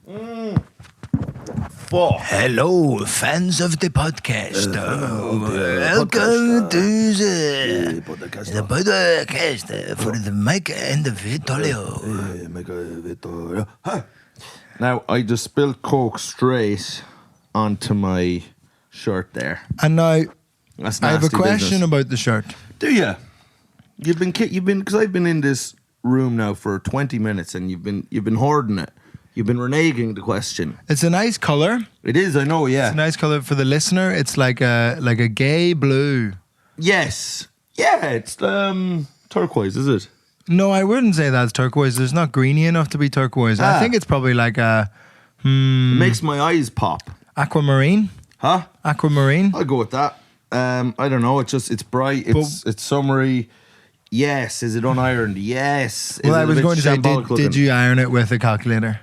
Fuck. Hello, fans of the podcast. Welcome to the podcast for the Mike and the Vittorio. Now, I just spilled Coke straight onto my shirt there. And now, That's I have a nasty question business. about the shirt. Do you? You've been because I've been in this room now for 20 minutes and you've been hoarding it. You've been reneging the question. It's a nice colour. It is, I know, yeah. It's a nice colour for the listener. It's like a gay blue. Yes. Yeah, it's turquoise, is it? No, I wouldn't say that's turquoise. There's not greeny enough to be turquoise. I think it's probably like a It makes my eyes pop. aquamarine. Huh? Aquamarine. I'll go with that. I don't know. It's bright. It's summery. Yes. Is it unironed? Yes. Well, Is it I a was bit going to say, shambolic did you iron it with a calculator?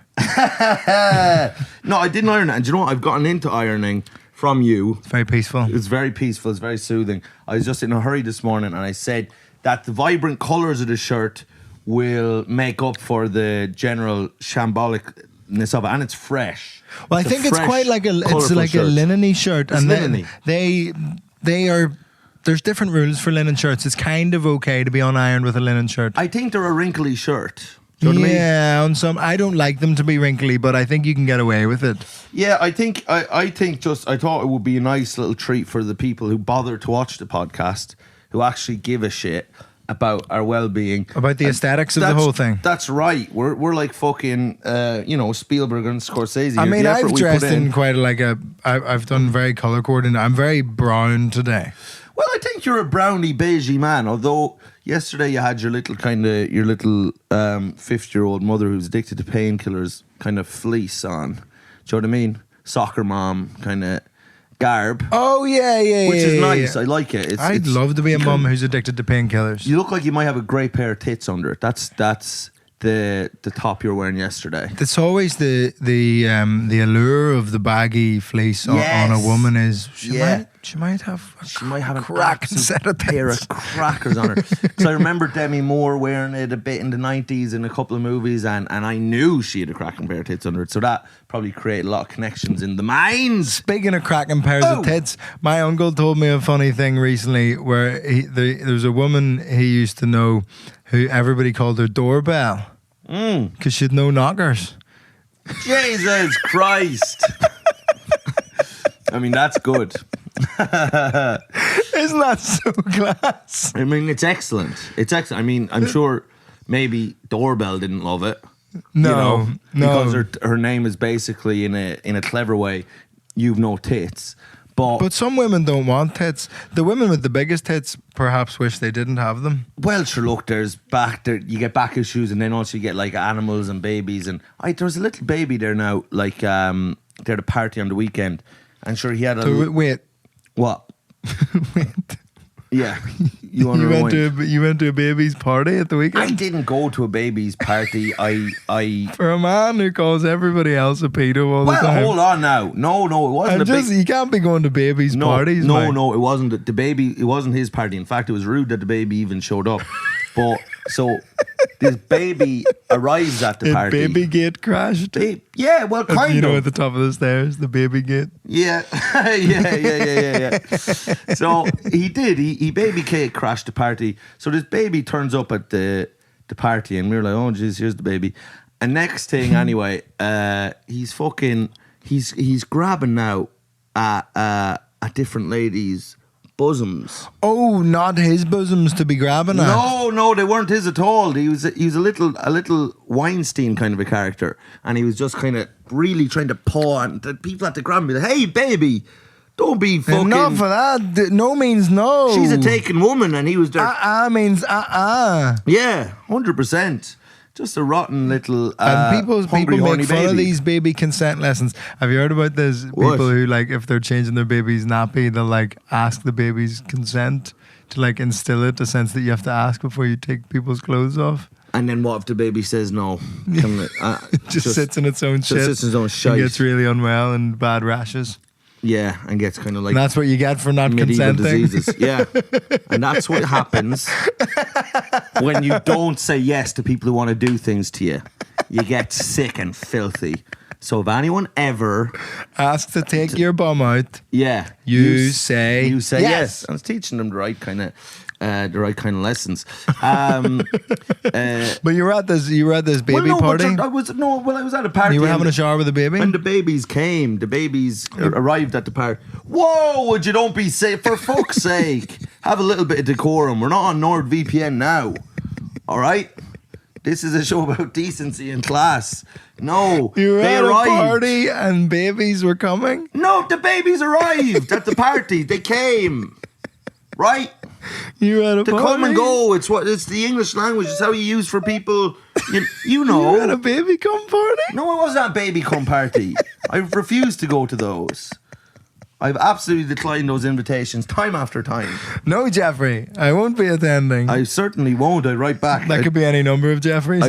No, I didn't iron it. And do you know what? I've gotten into ironing from you. It's very peaceful. It's very peaceful. It's very soothing. I was just in a hurry this morning and I said that the vibrant colours of the shirt will make up for the general shambolicness of it. And it's fresh. Well, I think it's quite like a linen-y shirt. It's linen-y. They are. There's different rules for linen shirts. It's kind of okay to be unironed with a linen shirt. I think they're a wrinkly shirt. Do you know what I mean? Yeah, on some. I don't like them to be wrinkly, but I think you can get away with it. Yeah, I think I thought it would be a nice little treat for the people who bother to watch the podcast, who actually give a shit about our well-being, About the aesthetics of the whole thing. That's right. We're like fucking Spielberg and Scorsese. I mean, The I've effort we dressed put in quite I've done very colour coordinated. I'm very brown today. Well, I think you're a browny beigey man. Although yesterday you had your little 50-year-old mother who's addicted to painkillers kind of fleece on. Do you know what I mean? Soccer mom kind of garb. Oh yeah, Which is nice. yeah. I like it. I'd love to be a mum who's addicted to painkillers. You look like you might have a great pair of tits under it. That's the top you were wearing yesterday. It's always the allure of the baggy fleece on a woman is she might have a cracking set of pair tits. of crackers on her. So I remember Demi Moore wearing it a bit in the 90s in a couple of movies, and I knew she had a cracking pair of tits under it. So that probably created a lot of connections in the minds. Speaking of cracking pairs of tits, my uncle told me a funny thing recently where there was a woman he used to know who everybody called her doorbell because she'd no knockers. Jesus Christ. I mean, that's good. Isn't that so class? I mean, it's excellent. It's excellent. I mean, I'm sure maybe Doorbell didn't love it. No, because her name is basically in a clever way, you've no tits. But some women don't want tits. The women with the biggest tits perhaps wish they didn't have them. Well, sure, look, you get back issues, and then also you get like animals and babies. And there's a little baby there now, like they had a party on the weekend, and sure he had a wait. What? Wait. Yeah, you went to a baby's party at the weekend? I didn't go to a baby's party. I For a man who calls everybody else a pedo all the time. Well, hold on now. No, it wasn't you can't be going to babies' parties. No, it wasn't the baby. It wasn't his party. In fact, it was rude that the baby even showed up. But so this baby arrives at the party. Baby gate crashed. Yeah, well, kind of. You know, at the top of the stairs, the baby gate. Yeah, yeah. So he did. He baby gate crashed the party. So this baby turns up at the party, and we were like, "Oh, geez, here's the baby." And next thing, anyway, he's grabbing now at different ladies' bosoms. Oh, not his bosoms to be grabbing at. No, they weren't his at all. He was a little Weinstein kind of a character, and he was just kind of really trying to paw, and people had to grab him and be like, "Hey, baby, don't be fucking." Enough of that. No means no. She's a taken woman, and he was there. Means Yeah, 100%. Just a rotten little and people hungry, make horny fun baby. of these baby consent lessons. Have you heard about this? What? People who, like, if they're changing their baby's nappy, they'll like ask the baby's consent to like instill it, the sense that you have to ask before you take people's clothes off. And then what if the baby says no? Just sits in its own shit. Sits in its own shite. And gets really unwell and bad rashes. Yeah, and gets kind of like... And that's what you get for not medieval consenting. diseases. Yeah. And that's what happens when you don't say yes to people who want to do things to you. You get sick and filthy. So if anyone ever Ask to take your bum out. Yeah. You say yes. I was teaching them the right kind of lessons. But you were at this baby party. I was at a party. You were having a shower with the baby. When the babies came, the babies arrived at the party. Whoa! Would you don't be safe? For fuck's sake, have a little bit of decorum. We're not on NordVPN now. All right. This is a show about decency and class. No, you were they at arrived. a party and babies were coming? No, the babies arrived at the party. They came. Right? You were at a to party? come and go. It's the English language. It's how you use for people. You know. You were at a baby cum party? No, I wasn't at a baby cum party. I refused to go to those. I've absolutely declined those invitations time after time. No, Jeffrey, I won't be attending. I certainly won't. I write back. That could be any number of Jeffreys.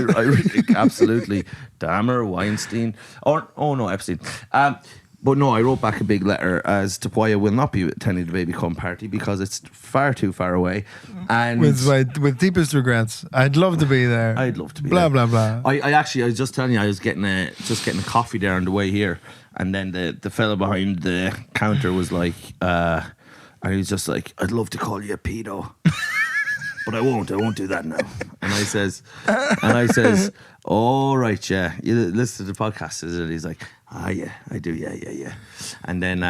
Absolutely. Dahmer, Weinstein, no, Epstein. But no, I wrote back a big letter as to why I will not be attending the baby cum party because it's far too far away. And with deepest regrets, I'd love to be there. I'd love to be there. Blah blah blah. I was just telling you, I was getting a coffee there on the way here. And then the fella behind the counter was like, and he was just like, I'd love to call you a pedo, but I won't do that now. And I says, all right, yeah, you listen to the podcast, is it? He's like, yeah, I do, yeah. And then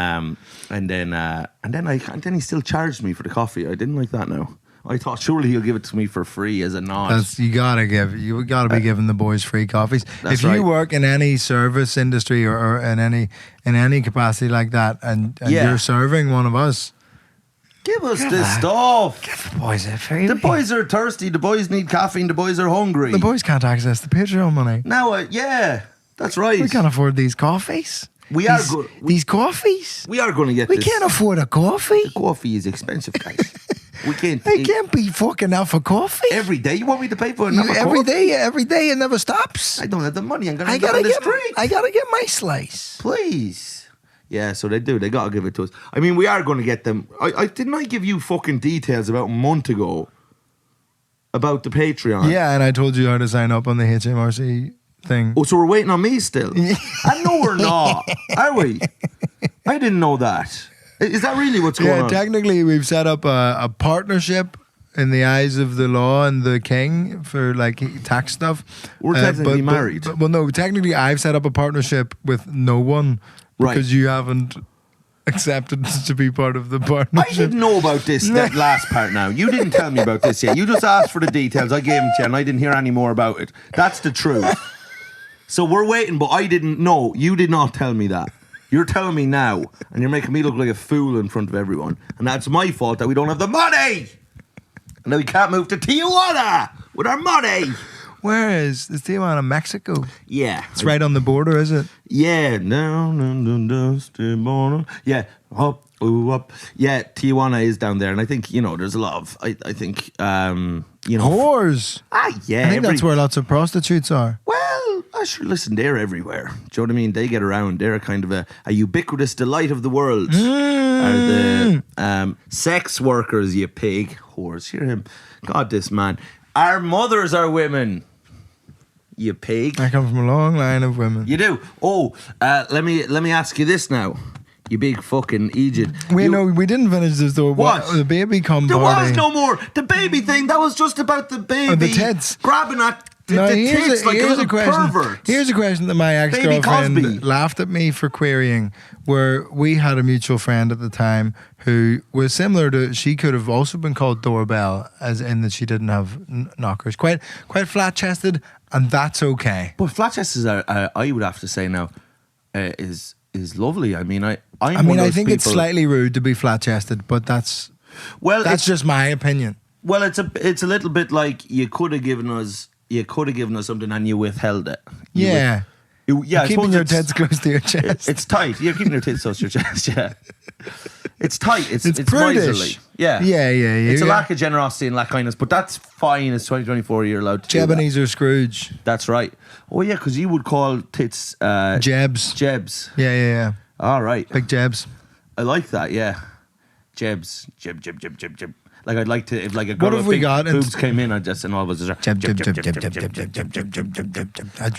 he still charged me for the coffee. I didn't like that now. I thought surely he'll give it to me for free as a nod. You gotta be giving the boys free coffees. If you work in any service industry or in any capacity like that, and you're serving one of us, give us this stuff. Give the boys a free. The boys are thirsty. The boys need caffeine. The boys are hungry. The boys can't access the Patreon money. Now, that's right. We can't afford these coffees. These coffees. We are going to get. We can't afford a coffee. The coffee is expensive, guys. We can't. I can't be fucking out for coffee every day. You want me to pay for every day? Every day, it never stops. I don't have the money. I'm gonna go on the street. I gotta get my slice, please. Yeah, so they do. They gotta give it to us. I mean, we are going to get them. I didn't I give you fucking details about a month ago about the Patreon? Yeah, and I told you how to sign up on the HMRC thing. Oh, so we're waiting on me still? I know we're not. Are we? I didn't know that. Is that really what's going on? Yeah, technically we've set up a partnership in the eyes of the law and the king for like tax stuff. We're technically married. Well, no, technically I've set up a partnership with no one because you haven't accepted to be part of the partnership. I didn't know about that last part now. You didn't tell me about this yet. You just asked for the details. I gave them to you and I didn't hear any more about it. That's the truth. So we're waiting, but I didn't know. You did not tell me that. You're telling me now, and you're making me look like a fool in front of everyone. And that's my fault that we don't have the money. And then we can't move to Tijuana with our money. Where is Tijuana, Mexico? Yeah. It's right on the border, is it? Yeah. Tijuana. Yeah. Up, up. Yeah, Tijuana is down there. And I think, there's a lot of, I think, whores. Yeah. I think that's where lots of prostitutes are. Well, listen, they're everywhere. Do you know what I mean? They get around. They're kind of a ubiquitous delight of the world. Are the sex workers, you pig. Whores. Hear him. God, this man. Our mothers are women. You pig. I come from a long line of women. You do? Oh, let me ask you this now. You big fucking idiot. We didn't finish this though. What? The baby cum party. There was no more. The baby thing, that was just about the baby. The tits. Grabbing at the tits like a little pervert. Here's a question that my ex-girlfriend laughed at me for querying, where we had a mutual friend at the time who was similar to, she could have also been called Doorbell, as in that she didn't have knockers. Quite flat-chested, and that's okay. But flat-chested, I would have to say now, is lovely. I mean, I think it's slightly rude to be flat-chested, but that's just my opinion. Well, it's a little bit like you could have given us something and you withheld it. You're keeping your tits close to your chest. It's tight. You're keeping your tits close to your chest. Yeah, it's tight. It's prudish. miserly. Yeah. It's a lack of generosity and lack of kindness, but that's fine. It's 2024. You're allowed to. Ebenezer Scrooge. That's right. Oh yeah, because you would call tits jebs. Jebs. Yeah. All right. Big jebs. I like that. Yeah. Jebs. Jeb. Like I'd like to, if like a girl What have with we big got? boobs came in, I'd just, and all of us just,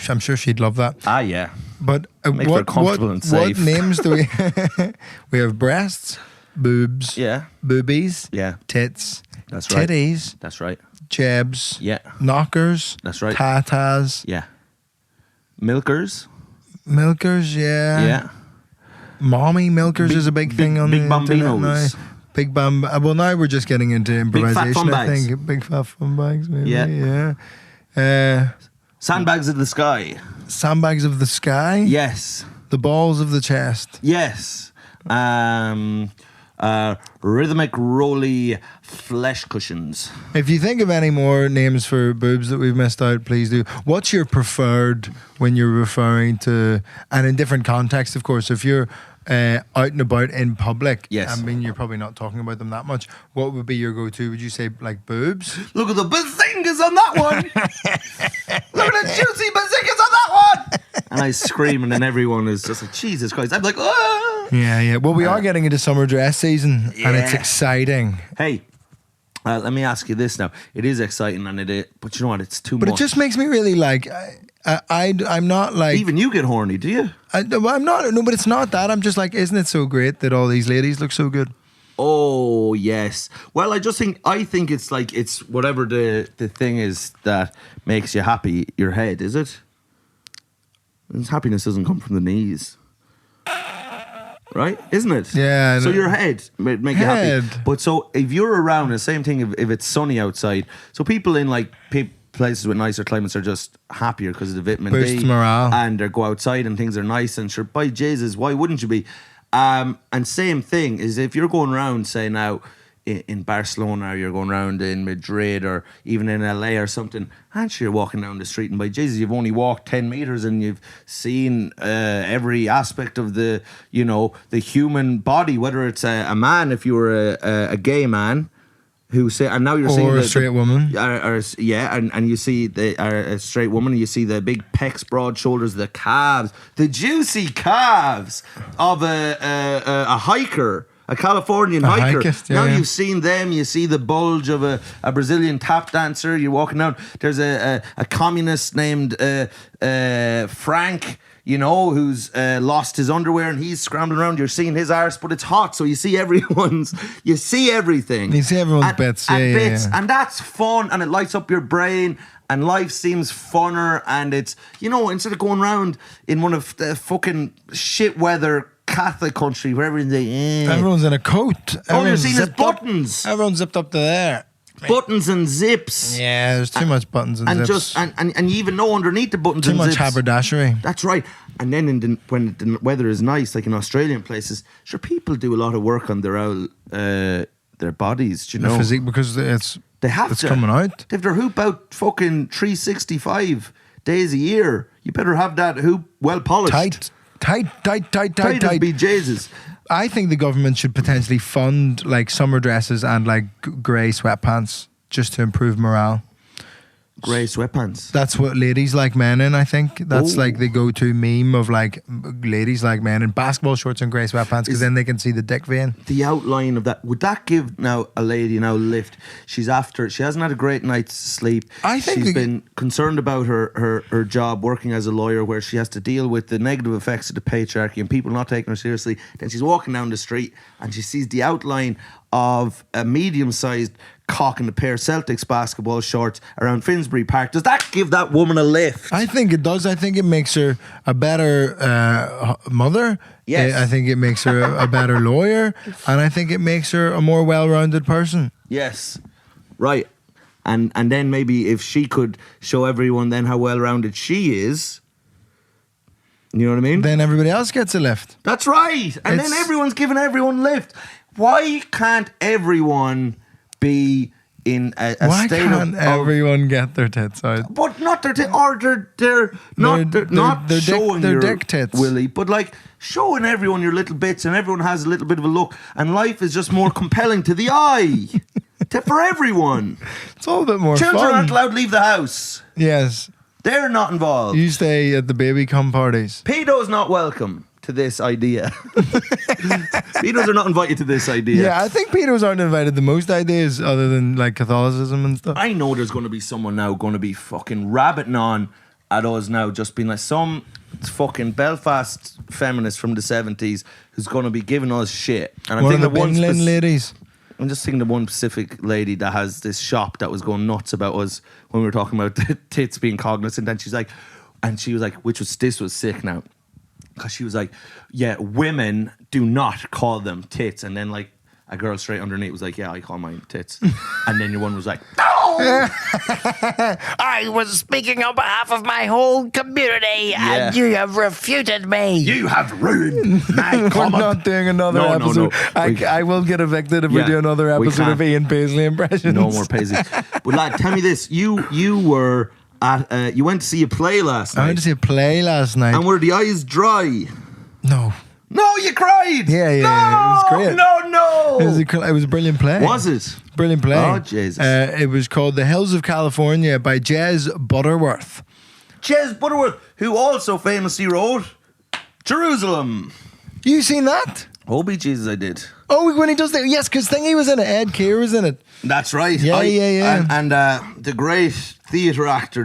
I'm sure she'd love that. ah, yeah. But Make her comfortable and safe. What names do we? We have breasts, boobs, Yeah. boobies, Yeah. tits, That's right. titties, That's right. jabs, Yeah. knockers, That's right. tatas, Yeah. Milkers. milkers, Yeah. Mommy milkers is a big thing on big the internet now. bambinos. Big bam. Well, now we're just getting into improvisation. fun I bags. think big fat fun bags. Maybe. Yeah. Sandbags of the sky. Sandbags of the sky. Yes. The balls of the chest. Yes. Rhythmic rolly flesh cushions. If you think of any more names for boobs that we've missed out, please do. What's your preferred when you're referring to, and in different contexts, of course, if you're out and about in public, Yes. I mean, you're probably not talking about them that much. What would be your go-to? Would you say like boobs? Look at the bazingas on that one. Look at the juicy bazingas on that one. And I scream, and then everyone is just like, Jesus Christ. I'm like, ah. Yeah. Well, we are getting into summer dress season, and it's Yeah. exciting. Hey, let me ask you this now. It is exciting, and but you know what? It's too But much. it just makes me really like. I'm not like. Even you get horny, do you? I'm not. No, but it's not that. I'm just like, isn't it so great that all these ladies look so good? Oh yes. Well, I think it's like it's whatever the thing is that makes you happy. Your head, is it? This happiness doesn't come from the knees, right? Isn't it? Yeah. So your head make you happy. Head. But so if you're around, the same thing if it's sunny outside. So people in like places with nicer climates are just happier because of the vitamin Boosts D, morale. and they go outside and things are nice. And sure, by Jesus, why wouldn't you be? And same thing is if you're going around, say now in Barcelona, or you're going around in Madrid, or even in LA or something, and sure, you're walking down the street, and by Jesus, you've only walked 10 meters and you've seen every aspect of the human body, whether it's a man, if you were a gay man. Who say, and now you're seeing Or a straight woman. And you see a straight woman, and you see the big pecs, broad shoulders, the calves, the juicy calves of a hiker, a Californian hiker. Hikist, now yeah. you've seen them, you see the bulge of a Brazilian tap dancer. You're walking down. There's a communist named Frank. Who's lost his underwear and he's scrambling around. You're seeing his arse, but it's hot, so you see you see everything. You see everyone's bits, yeah. And that's fun, and it lights up your brain, and life seems funner, and it's, instead of going around in one of the fucking shit weather Catholic country where Everyone's in a coat. all you're Everyone's seeing is zipped up. buttons. Everyone's zipped up to there. Buttons and zips. Yeah, there's too much buttons and zips. Just and you even know underneath the buttons too and much zips. haberdashery. That's right. And then when the weather is nice, like in Australian places, sure, people do a lot of work on their bodies. Do you know? The physique, because They have it's to. coming out. They have their hoop out fucking 365 days a year. You better have that hoop well polished. Tight as be Jesus. I think the government should potentially fund like summer dresses and like grey sweatpants just to improve morale. Grey sweatpants. That's what ladies like men in, I think. That's like the go-to meme of like ladies like men in basketball shorts and grey sweatpants, because then they can see the dick vein. The outline of that, would that give now a lady now lift? She hasn't had a great night's sleep. I think she's been concerned about her job working as a lawyer, where she has to deal with the negative effects of the patriarchy and people not taking her seriously. Then she's walking down the street and she sees the outline of a medium-sized cock in a pair of Celtics basketball shorts around Finsbury Park. Does that give that woman a lift? I think it does. I think it makes her a better mother. Yes. I think it makes her a better lawyer. And I think it makes her a more well-rounded person. Yes. Right. And then maybe if she could show everyone then how well-rounded she is, you know what I mean? Then everybody else gets a lift. That's right. And then everyone's giving everyone a lift. Why can't everyone be in a Why state can't of everyone get their tits out? but not their they're not showing their your dick tits, Willie, but like showing everyone your little bits, and everyone has a little bit of a look, and life is just more compelling to the eye for everyone. It's all a bit more Children fun. aren't allowed to leave the house. Yes. They're not involved. You stay at the baby cum parties. Pedo's not welcome to this idea. Pedos are not invited to this idea. Yeah, I think pedos aren't invited to most ideas other than like Catholicism and stuff. I know there's going to be someone now going to be fucking rabbiting on at us now, just being like some fucking Belfast feminist from the 70s who's going to be giving us shit. And One of the Binlin ladies. I'm just thinking of one specific lady that has this shop that was going nuts about us when we were talking about the tits being cognizant. And she was like, this was sick now. Because she was like, yeah, women do not call them tits. And then like a girl straight underneath was like, yeah, I call mine tits. And then your one was like, no! I was speaking on behalf of my whole community and you have refuted me. You have ruined my We're comment. not doing another episode. No. I will get evicted if we do another episode of Ian Paisley impressions. No more Paisley. But lad, tell me this. You were at, you went to see a play last night. I went to see a play last night. And were the eyes dry? No. No, you cried. Yeah. No, it was great. No. It was a brilliant play. Was it? Brilliant play. Oh, Jesus. It was called The Hills of California by Jez Butterworth. Jez Butterworth, who also famously wrote Jerusalem. You seen that? Oh, be Jesus, I did. Oh, when he does that. Yes, because Thingy was in it. Ed Keir was in it. That's right. Yeah. And the greatest theatre actor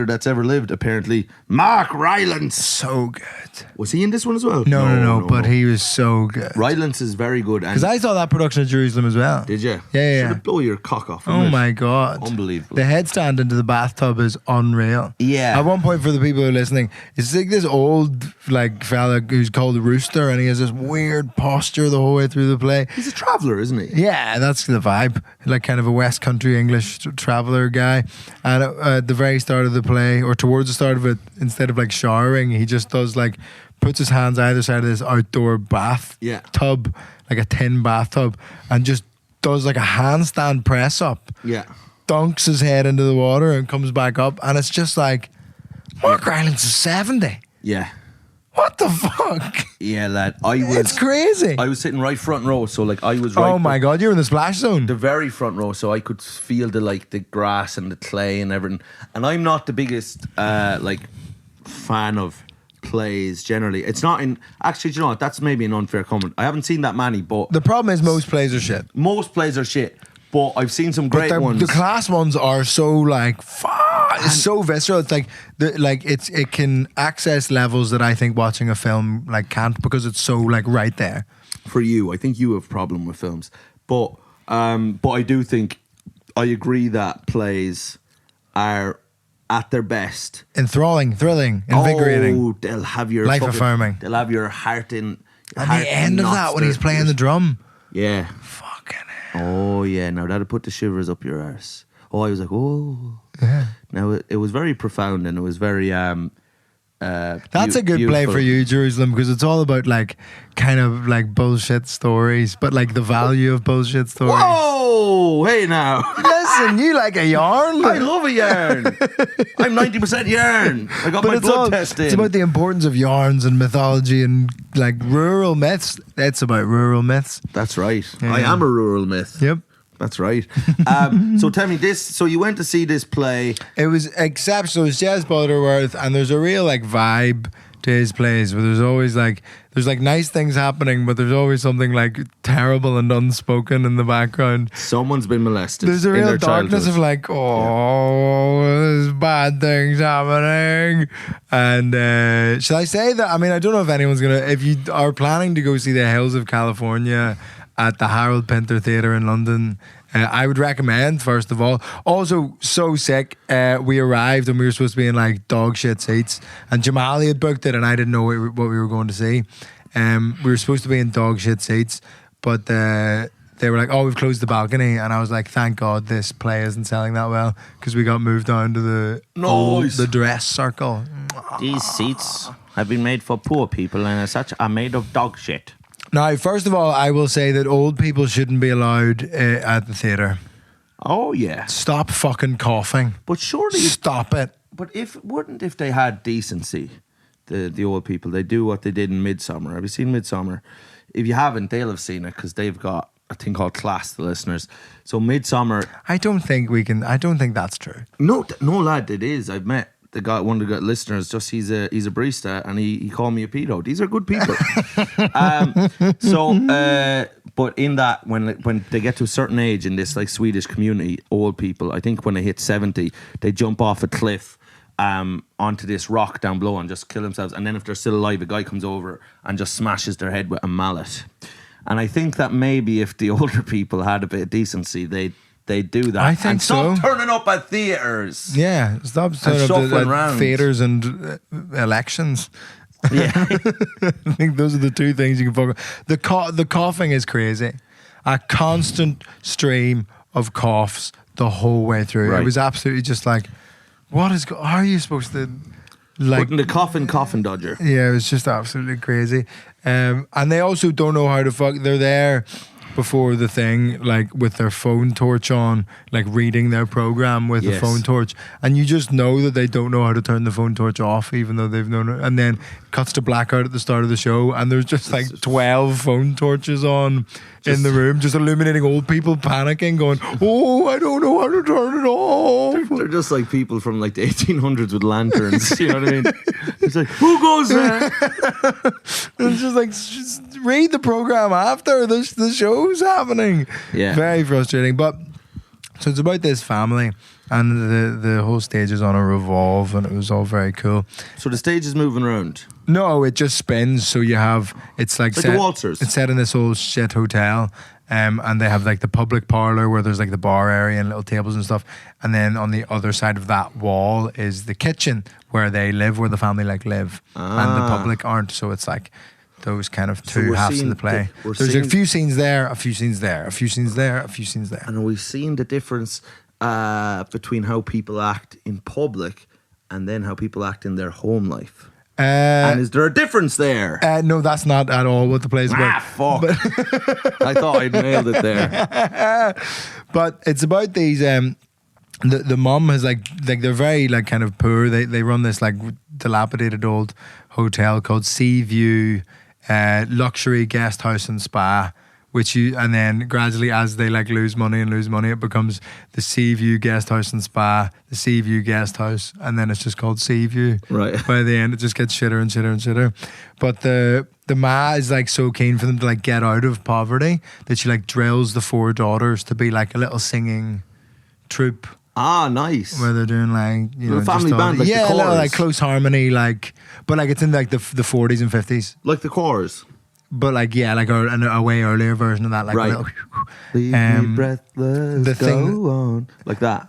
that's ever lived, apparently, Mark Rylance. So good. Was he in this one as well? No, but he was so good. Rylance is very good. Because I saw that production of Jerusalem as well. Did you? Yeah. Should have blow your cock off. Oh my God. Unbelievable. The headstand into the bathtub is unreal. Yeah. At one point, for the people who are listening, it's like this old like fella who's called Rooster, and he has this weird posture the whole way through the play. He's a traveller, isn't he? Yeah, that's the vibe. Like kind of a West Country English traveller guy. And at the very start of the play, or towards the start of it, instead of like showering, he just does like, puts his hands either side of this outdoor bath tub, like a tin bathtub, and just does like a handstand press up. Yeah. Dunks his head into the water and comes back up. And it's just like, Mark Rylance is 70. Yeah. What the fuck? Yeah, lad. It's crazy. I was sitting right front row, so like I was right. Oh my God, you're in the splash zone. The very front row, so I could feel the grass and the clay and everything. And I'm not the biggest fan of plays generally. It's not in. Actually, do you know what? That's maybe an unfair comment. I haven't seen that many, but The problem is most plays are shit. most plays are shit. But I've seen some great ones. The class ones are so like it's so visceral. It's like it can access levels that I think watching a film like can't, because it's so like right there. For you, I think you have a problem with films, but I do think I agree that plays are at their best Enthralling, thrilling, invigorating. Oh, they'll have your life affirming. They'll have your heart in. And the end of that when he's playing the drum. Yeah. Fucking hell. Oh yeah. Now that'll put the shivers up your arse. Oh, I was like, oh. Yeah. Now it was very profound, and it was very That's a good play beautiful. for you, Jerusalem, because it's all about like kind of like bullshit stories, but like the value of bullshit stories. Whoa! Hey now. Listen, you like a yarn? I love a yarn. I'm 90% yarn. I got my blood test in. It's about the importance of yarns and mythology and like rural myths. It's about rural myths. That's right. Yeah. I am a rural myth. Yep. That's right. So tell me this. So you went to see this play. It was exceptional. It was Jez Butterworth, and there's a real like vibe to his plays where there's always like nice things happening, but there's always something like terrible and unspoken in the background. Someone's been molested. There's a in real their darkness childhood. of like, there's bad things happening. And should I say that? I mean, I don't know if anyone's gonna. If you are planning to go see The Hills of California at the Harold Pinter Theatre in London, I would recommend, first of all. Also, so sick. We arrived and we were supposed to be in like dog shit seats, and Jamali had booked it, and I didn't know what we were going to see. We were supposed to be in dog shit seats, but they were like, "Oh, we've closed the balcony," and I was like, "Thank God this play isn't selling that well," because we got moved down to the dress circle. These seats have been made for poor people and as such are made of dog shit. Now, first of all, I will say that old people shouldn't be allowed at the theatre. Oh yeah. Stop fucking coughing. But surely. Stop it. But if they had decency, the old people, they do what they did in Midsummer. Have you seen Midsummer? If you haven't, they'll have seen it because they've got a thing called Class, the listeners. So Midsummer. I don't think that's true. No, lad, it is. I've met one of the listeners, just he's a barista, and he called me a pedo. These are good people. But in that, when they get to a certain age in this like Swedish community, old people, I think when they hit 70, they jump off a cliff onto this rock down below and just kill themselves. And then if they're still alive, a guy comes over and just smashes their head with a mallet. And I think that maybe if the older people had a bit of decency, they do that. I think and so. Stop turning up at theaters. Yeah, stop turning up at theaters and elections. Yeah. I think those are the two things you can focus on. The coughing is crazy. A constant stream of coughs the whole way through. Right. It was absolutely just like, how are you supposed to... Like, putting the coffin dodger. Yeah, it was just absolutely crazy. And they also don't know how to fuck. They're there before the thing, like with their phone torch on, like reading their program with the phone torch, and you just know that they don't know how to turn the phone torch off, even though they've known it. And then cuts to blackout at the start of the show, and there's just like 12 phone torches on in the room, just illuminating old people panicking, going, "Oh, I don't know how to turn it off." They're just like people from like the 1800s with lanterns. You know what I mean? It's like, who goes there? It's just like, just read the program after the show's happening. Yeah, very frustrating. But so it's about this family, and the whole stage is on a revolve, and it was all very cool. So the stage is moving around. No, it just spins. So you have it's like the waltzers. It's set in this old shit hotel. And they have like the public parlor where there's like the bar area and little tables and stuff. And then on the other side of that wall is the kitchen where they live, where the family like live. And the public aren't. So it's like those kind of two halves of the play. There's a few scenes there, a few scenes there, a few scenes there, a few scenes there. And we've seen the difference between how people act in public and then how people act in their home life. And is there a difference there? No, that's not at all what the play's about. Fuck. I thought I'd nailed it there. But it's about these... the mom has like they're very like kind of poor. They run this like dilapidated old hotel called Sea View Luxury Guest House and Spa. And then gradually, as they like lose money, it becomes the Sea View Guest House and Spa, the Sea View Guest House, and then it's just called Sea View. Right. By the end, it just gets shitter and shitter and shitter. But the ma is like so keen for them to like get out of poverty that she like drills the 4 daughters to be like a little singing troupe. Ah, nice. Where they're doing like, you know, family band, like the a little chorus. like close harmony, like, but like it's in like the 40s and 50s. Like the chorus. But like, yeah, like a way earlier version of that, like right. a little, Leave me breathless, the thing, go on. Like that.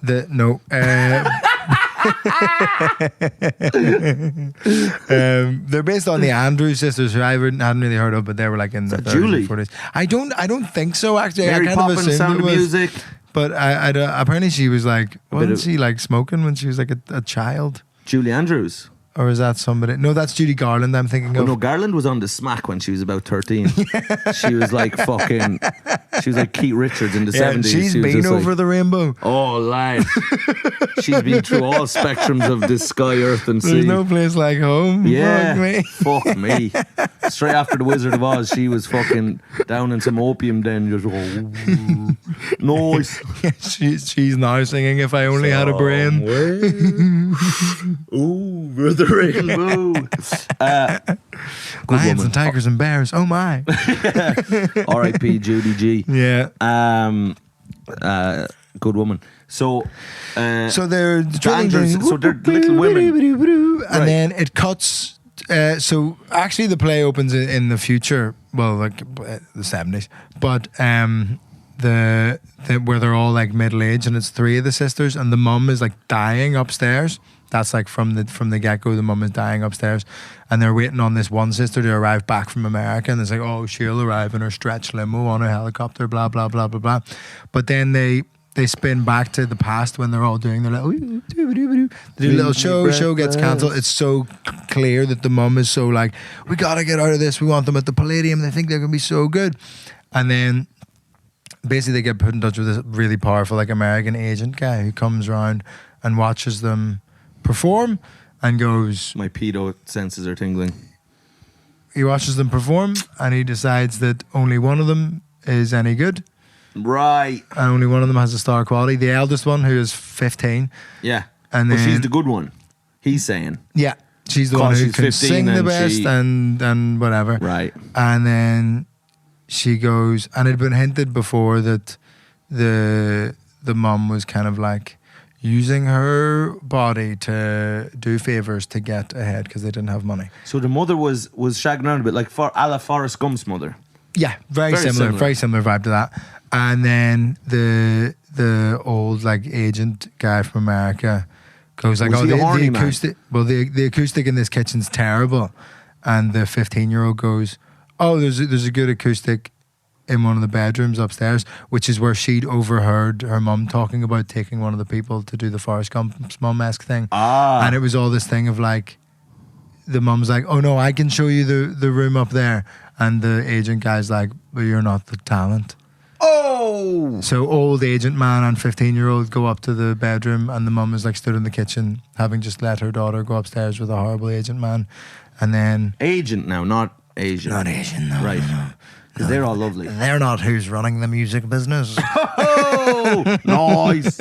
They're based on the Andrews sisters, who I hadn't really heard of, but they were like in the 30s and 40s. I don't think so, actually. Mary I kind Poppins, of assumed Sound it of was, Music. But I apparently she was like, wasn't she like smoking when she was like a child? Julie Andrews. Or is that somebody? No, that's Judy Garland I'm thinking of. No, Garland was on the smack when she was about 13. She was like fucking... She was like Keith Richards in the 70s. She's been over the rainbow. Oh, lad. She's been through all spectrums of the sky, earth and sea. There's no place like home. Yeah. Fuck me. Straight after The Wizard of Oz, she was fucking down in some opium den. Just, nice. She's now singing If I Only Had a Brain. Ooh, we're the rainbow. Lions and tigers and bears. Oh my. R.I.P. Judy G. Yeah. Good woman. So they're so they're little women, and then it cuts. So actually, the play opens in the future. Well, like the 70s, but where they're all like middle aged, and it's 3 of the sisters, and the mum is like dying upstairs. That's like from the get go, the mum is dying upstairs, and they're waiting on this one sister to arrive back from America, and it's like, oh, she'll arrive in her stretch limo on a helicopter, blah blah blah blah blah. But then they spin back to the past when they're all doing their little show. Show gets cancelled. It's so clear that the mum is so like, we gotta get out of this. We want them at the Palladium. They think they're gonna be so good, and then basically they get put in touch with this really powerful like American agent guy who comes around and watches them perform and goes, my pedo senses are tingling. He watches them perform and he decides that only one of them is any good. Right. And only one of them has a star quality. The eldest one, who is 15. Yeah. And then she's the good one. He's saying. Yeah, she's the one who can sing the best and whatever. Right. And then she goes, and it had been hinted before that the mum was kind of like using her body to do favors to get ahead because they didn't have money. So the mother was shagging around a bit, like a la Forrest Gump's mother. Yeah, very similar vibe to that. And then the old like agent guy from America goes like, Was he a horny man? acoustic. Well, the acoustic in this kitchen's terrible, and the 15-year-old goes, oh, there's a good acoustic in one of the bedrooms upstairs, which is where she'd overheard her mum talking about taking one of the people to do the Forrest Gump's mum-esque thing. And it was all this thing of like, the mum's like, oh no, I can show you the room up there. And the agent guy's like, but you're not the talent. Oh! So old agent man and 15-year-old go up to the bedroom, and the mum is like stood in the kitchen, having just let her daughter go upstairs with a horrible agent man. And then... Agent now, not Asian. Not Asian, no. Right. Because they're all lovely. They're not who's running the music business. Oh! Nice!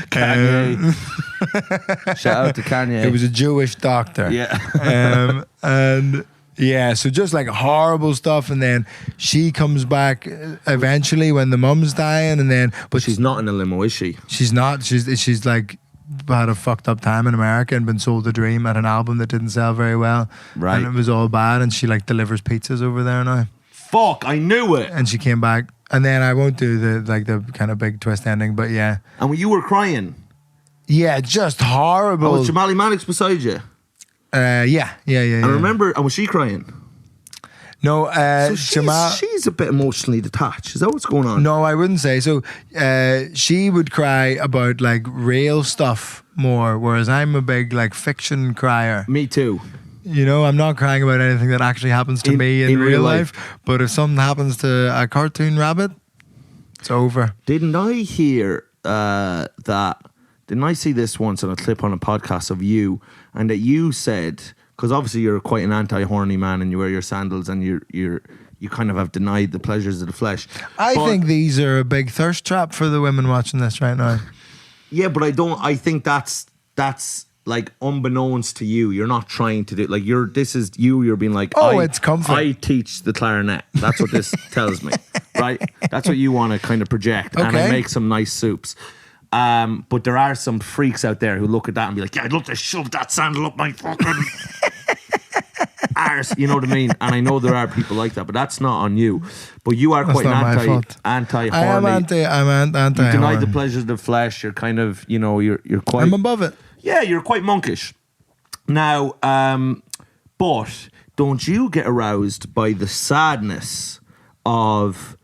Kanye. Shout out to Kanye. It was a Jewish doctor. Yeah. And yeah, so just like horrible stuff. And then she comes back eventually when the mum's dying, and then But she's not in a limo, is she? she's not. She's like had a fucked up time in America and been sold a dream at an album that didn't sell very well. Right. And it was all bad, and she like delivers pizzas over there now. Fuck, I knew it. And she came back. And then I won't do the kind of big twist ending, but yeah. And when you were crying. Yeah, just horrible. Oh, was Jamali Malik's beside you? Yeah. I remember, and was she crying? No, So Jamal. she's a bit emotionally detached. Is that what's going on? No, I wouldn't say so. She would cry about like real stuff more, whereas I'm a big like fiction crier. Me too. You know, I'm not crying about anything that actually happens to me in real life. But if something happens to a cartoon rabbit, it's over. Didn't I hear that? Didn't I see this once on a clip on a podcast of you, and that you said, because obviously you're quite an anti-horny man and you wear your sandals and you kind of have denied the pleasures of the flesh. I think these are a big thirst trap for the women watching this right now. Yeah, but I think that's like unbeknownst to you. You're not trying to do like you're being like, it's comfort. I teach the clarinet. That's what this tells me, right? That's what you want to kind of project. And I make some nice soups. But there are some freaks out there who look at that and be like, yeah, I'd love to shove that sandal up my fucking arse, you know what I mean? And I know there are people like that, but that's not on you. But you are quite an anti-horny. I am anti. You deny the pleasures of the flesh. You're kind of, you're quite... I'm above it. Yeah, you're quite monkish. Now, but don't you get aroused by the sadness of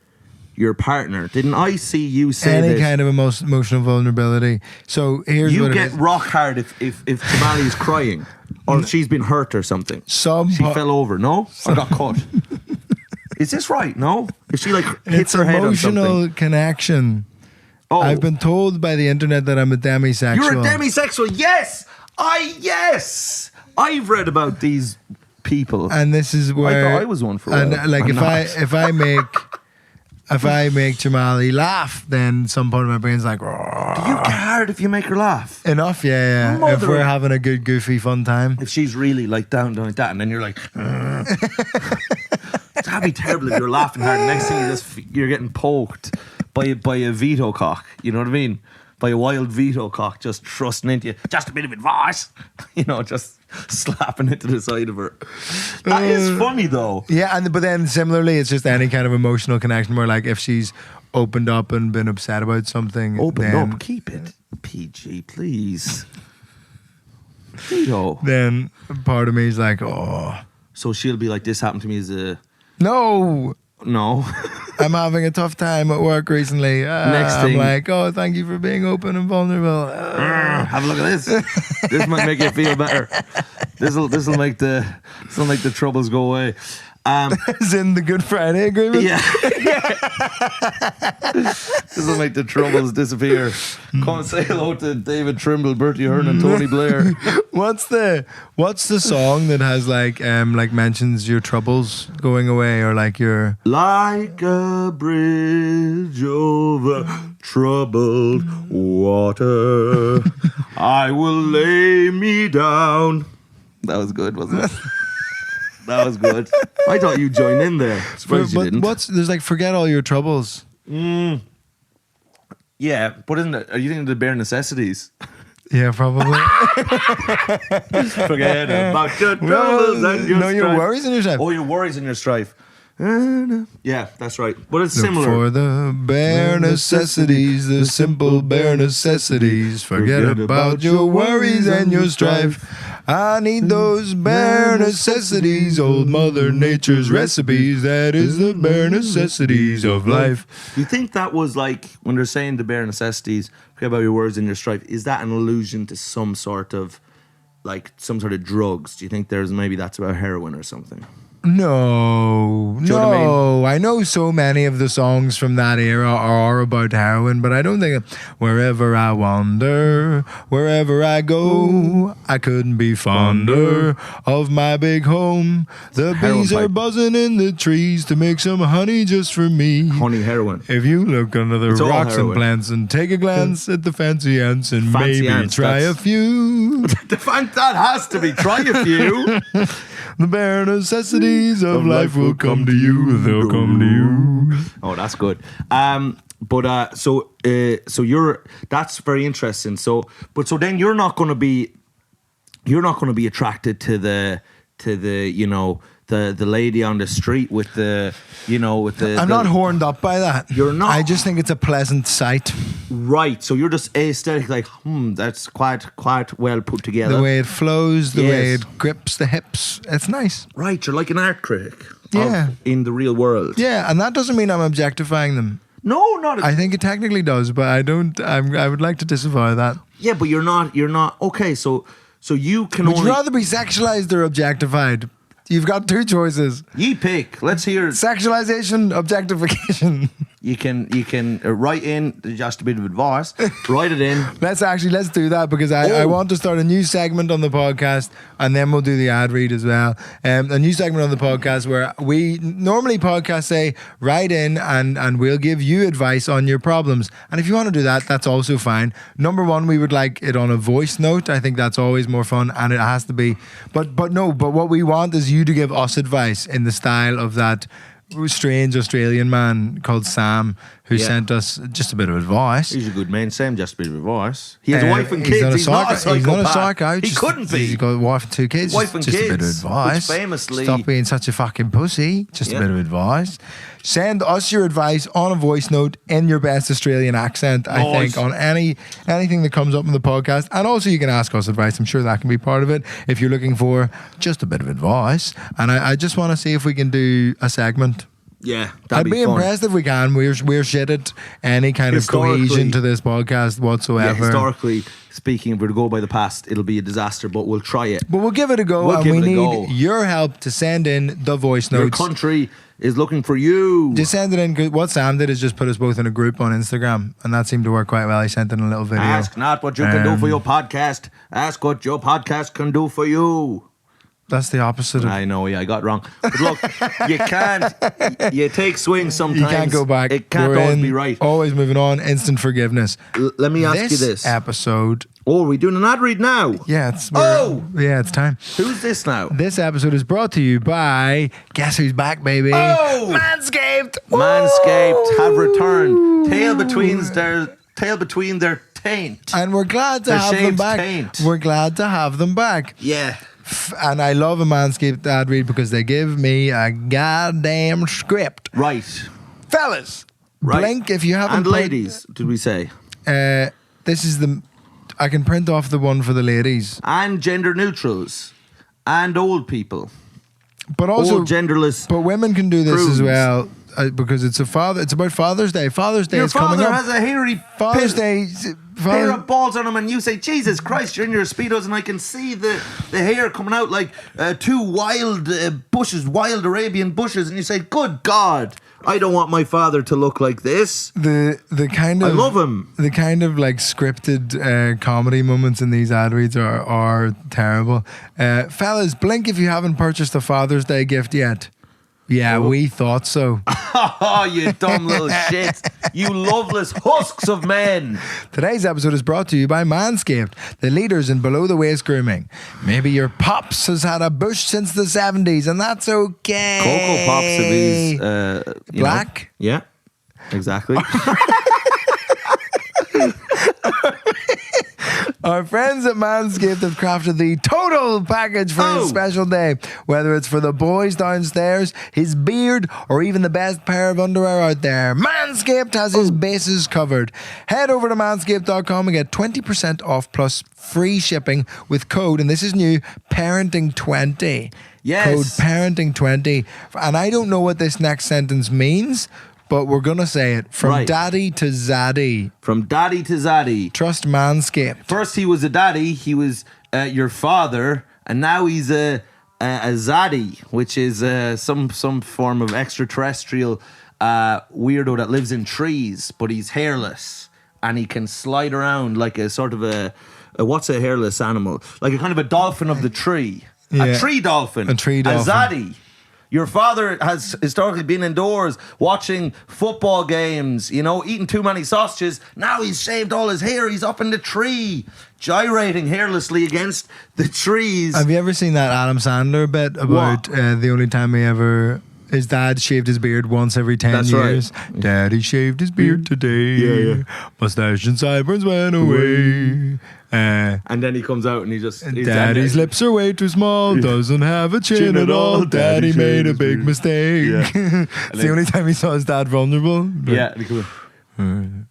your partner? Didn't I see you say any this? kind of emotional vulnerability? So here's what you get rock hard if Jamali's crying or if she's been hurt or something. She fell over, no? Or got cut. Is this right? No? If she like hits her head on something. Emotional connection. Oh. I've been told by the internet that I'm a demisexual. You're a demisexual. Yes. I've read about these people. And this is where I thought I was one for a while. And like if I make Jamali laugh, then some part of my brain's like, "Roar." Do you get hard if you make her laugh? Enough, yeah. If we're having a good, goofy, fun time. If she's really like down like that, and then you're like, that'd be terrible if you're laughing hard. And next thing you're getting poked by a veto cock. You know what I mean? By a wild veto cock just thrusting into you. Just a bit of advice. Just slapping into the side of her. That is funny though. Yeah, but then similarly, it's just any kind of emotional connection where like if she's opened up and been upset about something. Opened up, keep it PG, please. Veto. Then part of me is like, oh. So she'll be like, this happened to me as a... No. I'm having a tough time at work recently. Next thing, I'm like, oh, thank you for being open and vulnerable. Have a look at this. This might make you feel better. This'll make the troubles go away. As in the Good Friday Agreement? Yeah. This will make the troubles disappear. Come and say hello to David Trimble, Bertie Ahern, and Tony Blair. What's the song that has like mentions your troubles going away, or like your Like a bridge over troubled water, I will lay me down. That was good, wasn't it? That was good. I thought you joined in there. Surprised you didn't. There's like forget all your troubles. Yeah, but isn't it? Are you thinking of the bare necessities? Yeah, probably. Forget about your troubles and your strife. your worries and your strife. Oh, your worries and your strife. Yeah, that's right. But it's Look similar. for the bare necessities, the simple bare necessities. Forget about your worries and your strife. I need those bare necessities, old Mother Nature's recipes. That is the bare necessities of life. You think that was like, when they're saying the bare necessities, forget about your worries and your strife, is that an allusion to some sort of drugs? Do you think maybe that's about heroin or something? No, Do you know what I mean? I know so many of the songs from that era are about heroin, but I don't think wherever I wander, wherever I go, I couldn't be fonder of my big home. The Heroin bees are pipe. buzzing in the trees to make some honey just for me. Honey heroin. If you look under the It's all rocks and heroin. plants and take a glance at the fancy ants and Fancy maybe ants, try a that's- few. That has to be. Try a few. The bare necessities of life will come to you. They'll come to you. Oh, that's good. So that's very interesting. So then you're not going to be attracted to the the lady on the street with the I'm not horned up by that. You're not? I just think it's a pleasant sight. Right. So you're just aesthetic, like, that's quite well put together. The way it flows, the way Yes. it grips the hips. It's nice. Right, you're like an art critic. Yeah. In the real world. Yeah, and that doesn't mean I'm objectifying them. No, not. I think it technically does, but I don't. I would like to disavow that. Yeah, but you're not. Okay, so you can Would only. you rather be sexualized or objectified? You've got two choices: Ye pick. Let's hear. sexualization, objectification. You can write in just a bit of advice. Write it in. Let's do that, because I want to start a new segment on the podcast, and then we'll do the ad read as well. A new segment on the podcast where we normally podcasts say write in and we'll give you advice on your problems. And if you want to do that, that's also fine. Number one, we would like it on a voice note. I think that's always more fun, and it has to be. But what we want is you to give us advice in the style of that strange Australian man called Sam who sent us just a bit of advice. He's a good man. Sam, just a bit of advice. He has a wife and kids. He's not a psychopath. psycho. He couldn't be. He's got a wife and two kids. Wife and just kids, a bit of advice. which famously- Stop being such a fucking pussy. Just a bit of advice. Send us your advice on a voice note in your best Australian accent, I Nice. think, on anything that comes up in the podcast. And also you can ask us advice. I'm sure that can be part of it if you're looking for just a bit of advice. And I just want to see if we can do a segment. Yeah, I'd that'd be fun. impressed if we can. We're shit at any kind of Historically- cohesion to this podcast Yeah, whatsoever. historically speaking, if we're to go by the past, it'll be a disaster, but we'll try it. But we'll give it a go, We'll and give we it a need go. your help to send in the voice Your notes. country is looking for you. Just send it in. 'Cause what Sam did is just put us both in a group on Instagram, and that seemed to work quite well. He sent in a little video. Ask not what you can do for your podcast. Ask what your podcast can do for you. That's the opposite of. I know, yeah, I got it wrong. But look, you can't. You take swings sometimes. You can't go back. It can't We're always in, be right. Always moving on. Instant forgiveness. Let me ask you this. episode. Oh, are we doing an ad read now? Yeah, it's time. Who's this now? This episode is brought to you by Guess Who's Back, baby. Oh! Manscaped. Manscaped have returned. Tail between their taint. And we're glad to Their have them shaved back. taint. We're glad to have them back. Yeah. And I love a Manscaped ad read because they give me a goddamn script. Right. Fellas, Right. blink if you haven't. And ladies, did we say? This is I can print off the one for the ladies. And gender neutrals. And old people. But also, Old genderless. but women can do this as prunes. well. because it's about Father's Day. Father's Day Your is coming up. father has a hairy Father's Day. pair of balls on him, and you say, Jesus Christ, you're in your Speedos, and I can see the hair coming out like two wild wild Arabian bushes, and you say, good God, I don't want my father to look like this. The kind of I love him. The kind of like scripted comedy moments in these ad reads are terrible. Fellas, blink if you haven't purchased a Father's Day gift yet. Yeah, we thought so. Oh, you dumb little shit. You loveless husks of men. Today's episode is brought to you by Manscaped, the leaders in below-the-waist grooming. Maybe your pops has had a bush since the 70s, and that's okay. Cocoa Pops of these... Black? Yeah, exactly. Our friends at Manscaped have crafted the total package for his special day. Whether it's for the boys downstairs, his beard, or even the best pair of underwear out there, Manscaped has his bases covered. Head over to manscaped.com and get 20% off plus free shipping with code, and this is new, parenting20. Yes. Code parenting20. And I don't know what this next sentence means, but we're going to say it. From daddy to zaddy. From daddy to zaddy. Trust Manscaped. First he was a daddy, he was your father, and now he's a zaddy, which is some form of extraterrestrial weirdo that lives in trees, but he's hairless, and he can slide around like a sort of a what's a hairless animal? Like a kind of a dolphin of the tree. Yeah. A tree dolphin. A tree dolphin. A zaddy. Your father has historically been indoors watching football games, eating too many sausages. Now he's shaved all his hair. He's up in the tree, gyrating hairlessly against the trees. Have you ever seen that Adam Sandler bit about the only time his dad shaved his beard once every 10 years? Right. Daddy shaved his beard today. Yeah. Mustache and sideburns went away. And then he comes out and he's Daddy's lips are way too small, doesn't have a chin at all. Daddy made a big mistake. Yeah. It's the only time he saw his dad vulnerable. Yeah.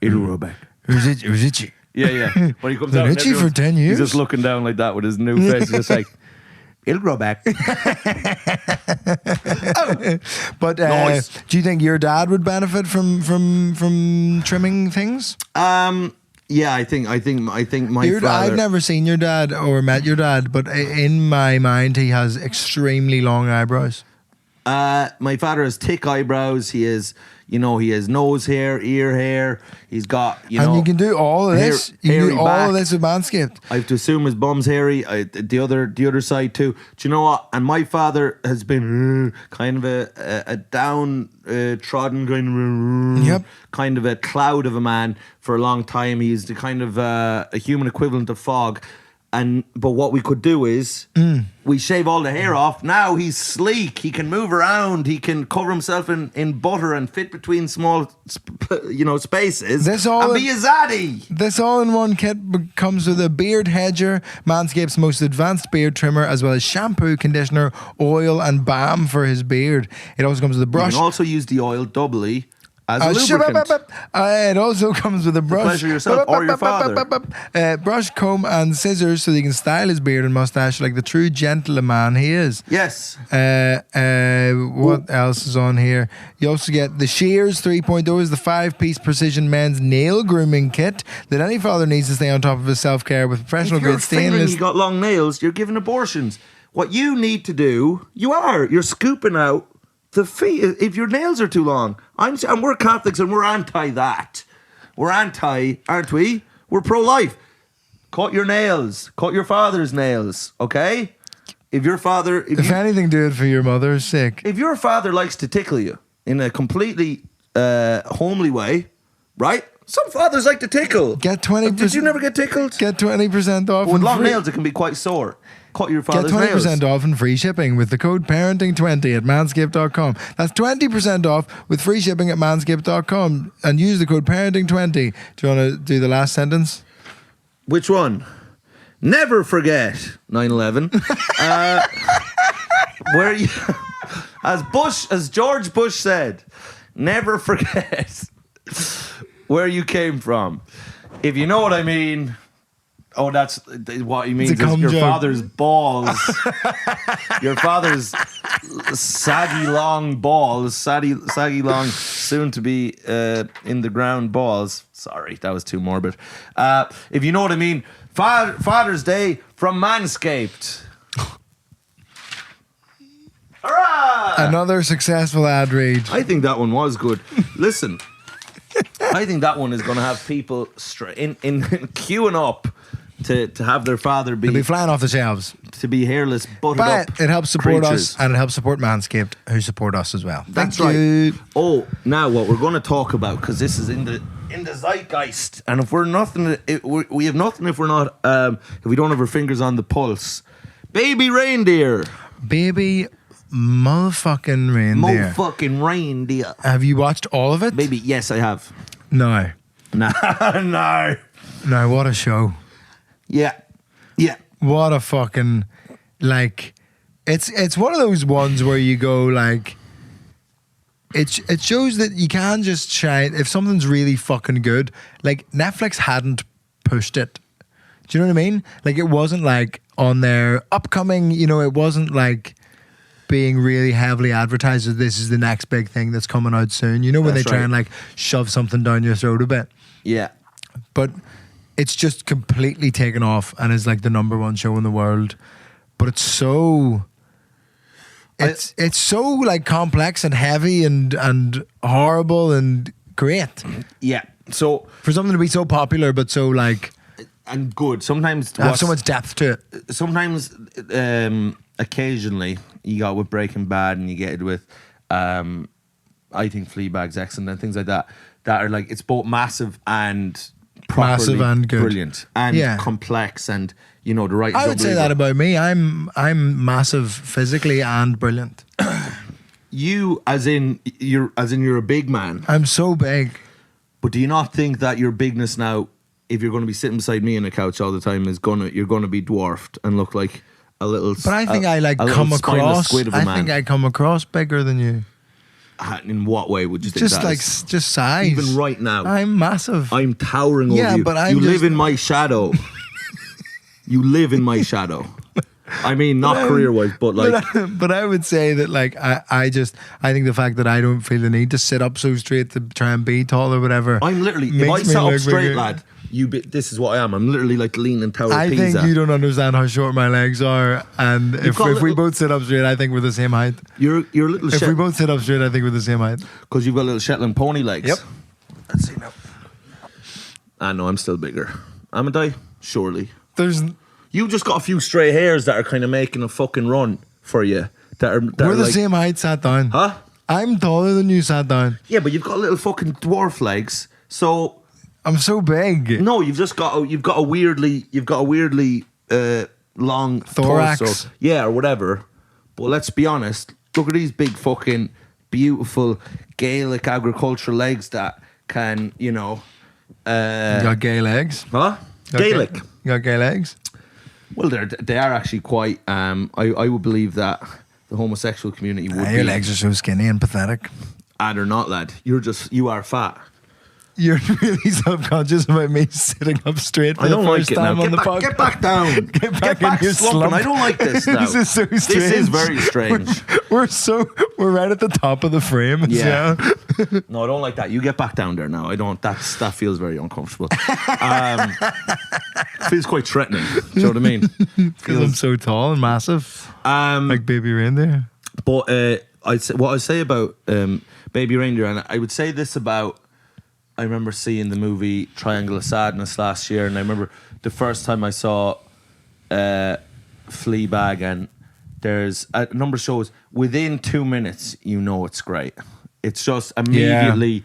It'll roll back. It was itchy. Yeah. When he comes out, itchy for 10 years. He's just looking down like that with his new face, just like, it'll grow back. But nice. Do you think your dad would benefit from trimming things? Yeah, I think my father. I've never seen your dad or met your dad, but in my mind, he has extremely long eyebrows. My father has thick eyebrows. He has nose hair, ear hair. He's got, and you can do all of this. You can do all of this with Manscaped. I have to assume his bum's hairy. The other side too. Do you know what? And my father has been kind of a down trodden kind of a cloud of a man for a long time. He's the kind of a human equivalent of fog. But what we could do is we shave all the hair off. Now he's sleek. He can move around. He can cover himself in butter and fit between small, spaces. And be a zaddy. This all-in-one kit comes with a beard hedger, Manscaped's most advanced beard trimmer, as well as shampoo, conditioner, oil, and balm for his beard. It also comes with a brush. You can also use the oil doubly. As a lubricant. It also comes with a brush. Pleasure yourself or your father. Brush, comb, and scissors so that he can style his beard and mustache like the true gentleman he is. Yes. What else is on here? You also get the Shears 3.0 is the 5-piece precision men's nail grooming kit that any father needs to stay on top of his self-care with professional grade stainless. If you got long nails, you're giving abortions. What you need to do, you're scooping out the feet. If your nails are too long, and we're Catholics and we're anti that. We're anti, aren't we? We're pro-life. Cut your nails. Cut your father's nails, okay? If anything, do it for your mother's sake. If your father likes to tickle you in a completely homely way, right? Some fathers like to tickle. Get 20%. Did you never get tickled? Get 20% off. With long nails, it can be quite sore. Cut your father's nails. Get 20% off and free shipping with the code parenting20 at manscaped.com. That's 20% off with free shipping at manscaped.com. And use the code parenting20. Do you want to do the last sentence? Which one? Never forget 9/11. Where you, as George Bush said, never forget where you came from. If you know what I mean. Oh, that's what he means. Is your father's balls. Your father's saggy long balls, saggy long, soon to be in the ground balls. Sorry, that was too morbid. If you know what I mean. Father's Day from Manscaped. Hurrah! Another successful ad read. I think that one was good. Listen, I think that one is going to have people in queuing up to have their father They'll be flying off the shelves. to be hairless, buttered up. But it helps support creatures. us, and it helps support Manscaped, who support us as well. That's Thank right. you. Oh, now what we're going to talk about, because this is in the zeitgeist, and if we're nothing, we have nothing if we're not if we don't have our fingers on the pulse. Baby-Reindeer. Baby motherfucking reindeer. Fucking reindeer. Have you watched all of it? Baby, yes, I have. No. No, no. No, what a show. Yeah, yeah. What a fucking, like, it's one of those ones where you go like, it shows that you can just shine if something's really fucking good. Like Netflix hadn't pushed it. Do you know what I mean? Like it wasn't like on their upcoming, you know, it wasn't like being really heavily advertised as this is the next big thing that's coming out soon. You know, when That's they try right. and like shove something down your throat a bit. Yeah. But it's just completely taken off and is like the number one show in the world. But it's so it's so like complex and heavy and horrible and great Yeah. So, for something to be so popular but so like and good. Sometimes have so much depth to it. sometimes occasionally you got with Breaking Bad and you get it with I think Fleabag's excellent and things like that are like it's both massive and properly Massive and good. brilliant and Yeah. complex and you know the right. I would say that about me. I'm massive physically and brilliant. You as in you're a big man, I'm so big. but do you not think that your bigness now, if you're going to be sitting beside me on a couch all the time, you're going to be dwarfed and look like a little. But I think I like a little come spineless across. squid of a I man. think I come across bigger than you. In what way would you think Just that like is? just size. Even right now, I'm massive. I'm towering Yeah, over you. but I'm you live just- in my shadow. You live in my shadow. I mean, not career-wise, but like, but I would say that like I think the fact that I don't feel the need to sit up so straight to try and be tall or whatever. I'm literally. If I makes me sat up look straight, bigger. lad, this is what I am. I'm literally like leaning Tower of I Pisa. think you don't understand how short my legs are, and if got a we little- both sit up straight, I think we're the same height. You're a little If we both sit up straight, I think we're the same height. because you've got little Shetland pony legs. Yep. Let's see now. I know I'm still bigger. Am I? Surely. There's You just got a few stray hairs that are kind of making a fucking run for you. That we're are the like, same height sat down. Huh? I'm taller than you sat down. Yeah, but you've got little fucking dwarf legs. So I'm so big. no, you've got a weirdly long Thorax. torso. Yeah, or whatever. But let's be honest. Look at these big fucking beautiful Gaelic agricultural legs that can, You got gay legs. huh? You got Gaelic. You got gay legs. Well, they are actually quite. I would believe that the homosexual community would Your be. legs are so skinny and pathetic. They're not, lad. You are fat. You're really self-conscious about me sitting up straight for I don't the like first it now. time on the podcast. Get back down. Get back in your slumping. slump. I don't like this now. This is so strange. This is very strange. We're right at the top of the frame. Yeah. Yeah. No, I don't like that. You get back down there now. I don't. That feels very uncomfortable. Feels quite threatening. Do you know what I mean? Because I'm so tall and massive, like Baby-Reindeer. But what I say about Baby-Reindeer, and I would say this about. I remember seeing the movie Triangle of Sadness last year, and I remember the first time I saw Fleabag, and there's a number of shows. Within 2 minutes, you know it's great. It's just immediately,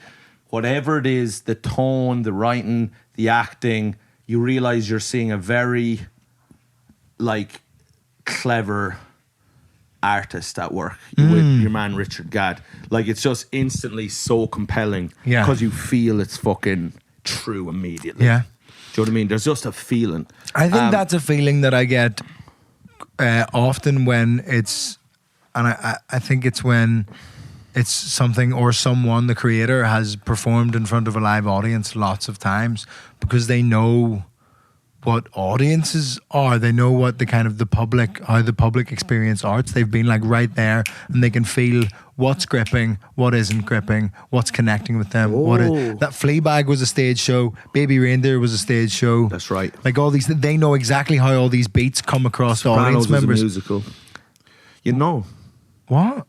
whatever it is, the tone, the writing, the acting, you realize you're seeing a very, like, clever artist at work with your man Richard Gadd. Like, it's just instantly so compelling Yeah. because you feel it's fucking true immediately. Yeah. Do you know what I mean? There's just a feeling. I think that's a feeling that I get often when it's, and I think it's when it's something or someone, the creator, has performed in front of a live audience lots of times because they know what audiences are. They know what how the public experience arts. They've been like right there, and they can feel what's gripping, what isn't gripping, what's connecting with them. That Fleabag was a stage show. Baby-Reindeer was a stage show. That's right. Like all these, they know exactly how all these beats come across the audience members. Was a musical. You know what?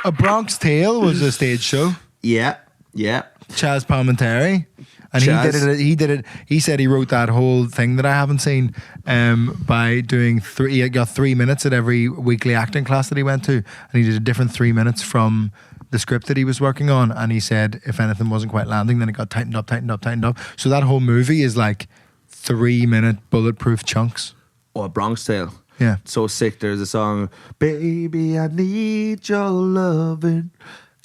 A Bronx Tale was a stage show. Yeah. Chaz Palminteri. And he did it. He said he wrote that whole thing that I haven't seen by doing he got 3 minutes at every weekly acting class that he went to, and he did a different 3 minutes from the script that he was working on. And he said if anything wasn't quite landing, then it got tightened up. So that whole movie is like 3 minute bulletproof chunks. Oh, A Bronx Tale. Yeah, so sick. There's a song, "Baby, I need your loving,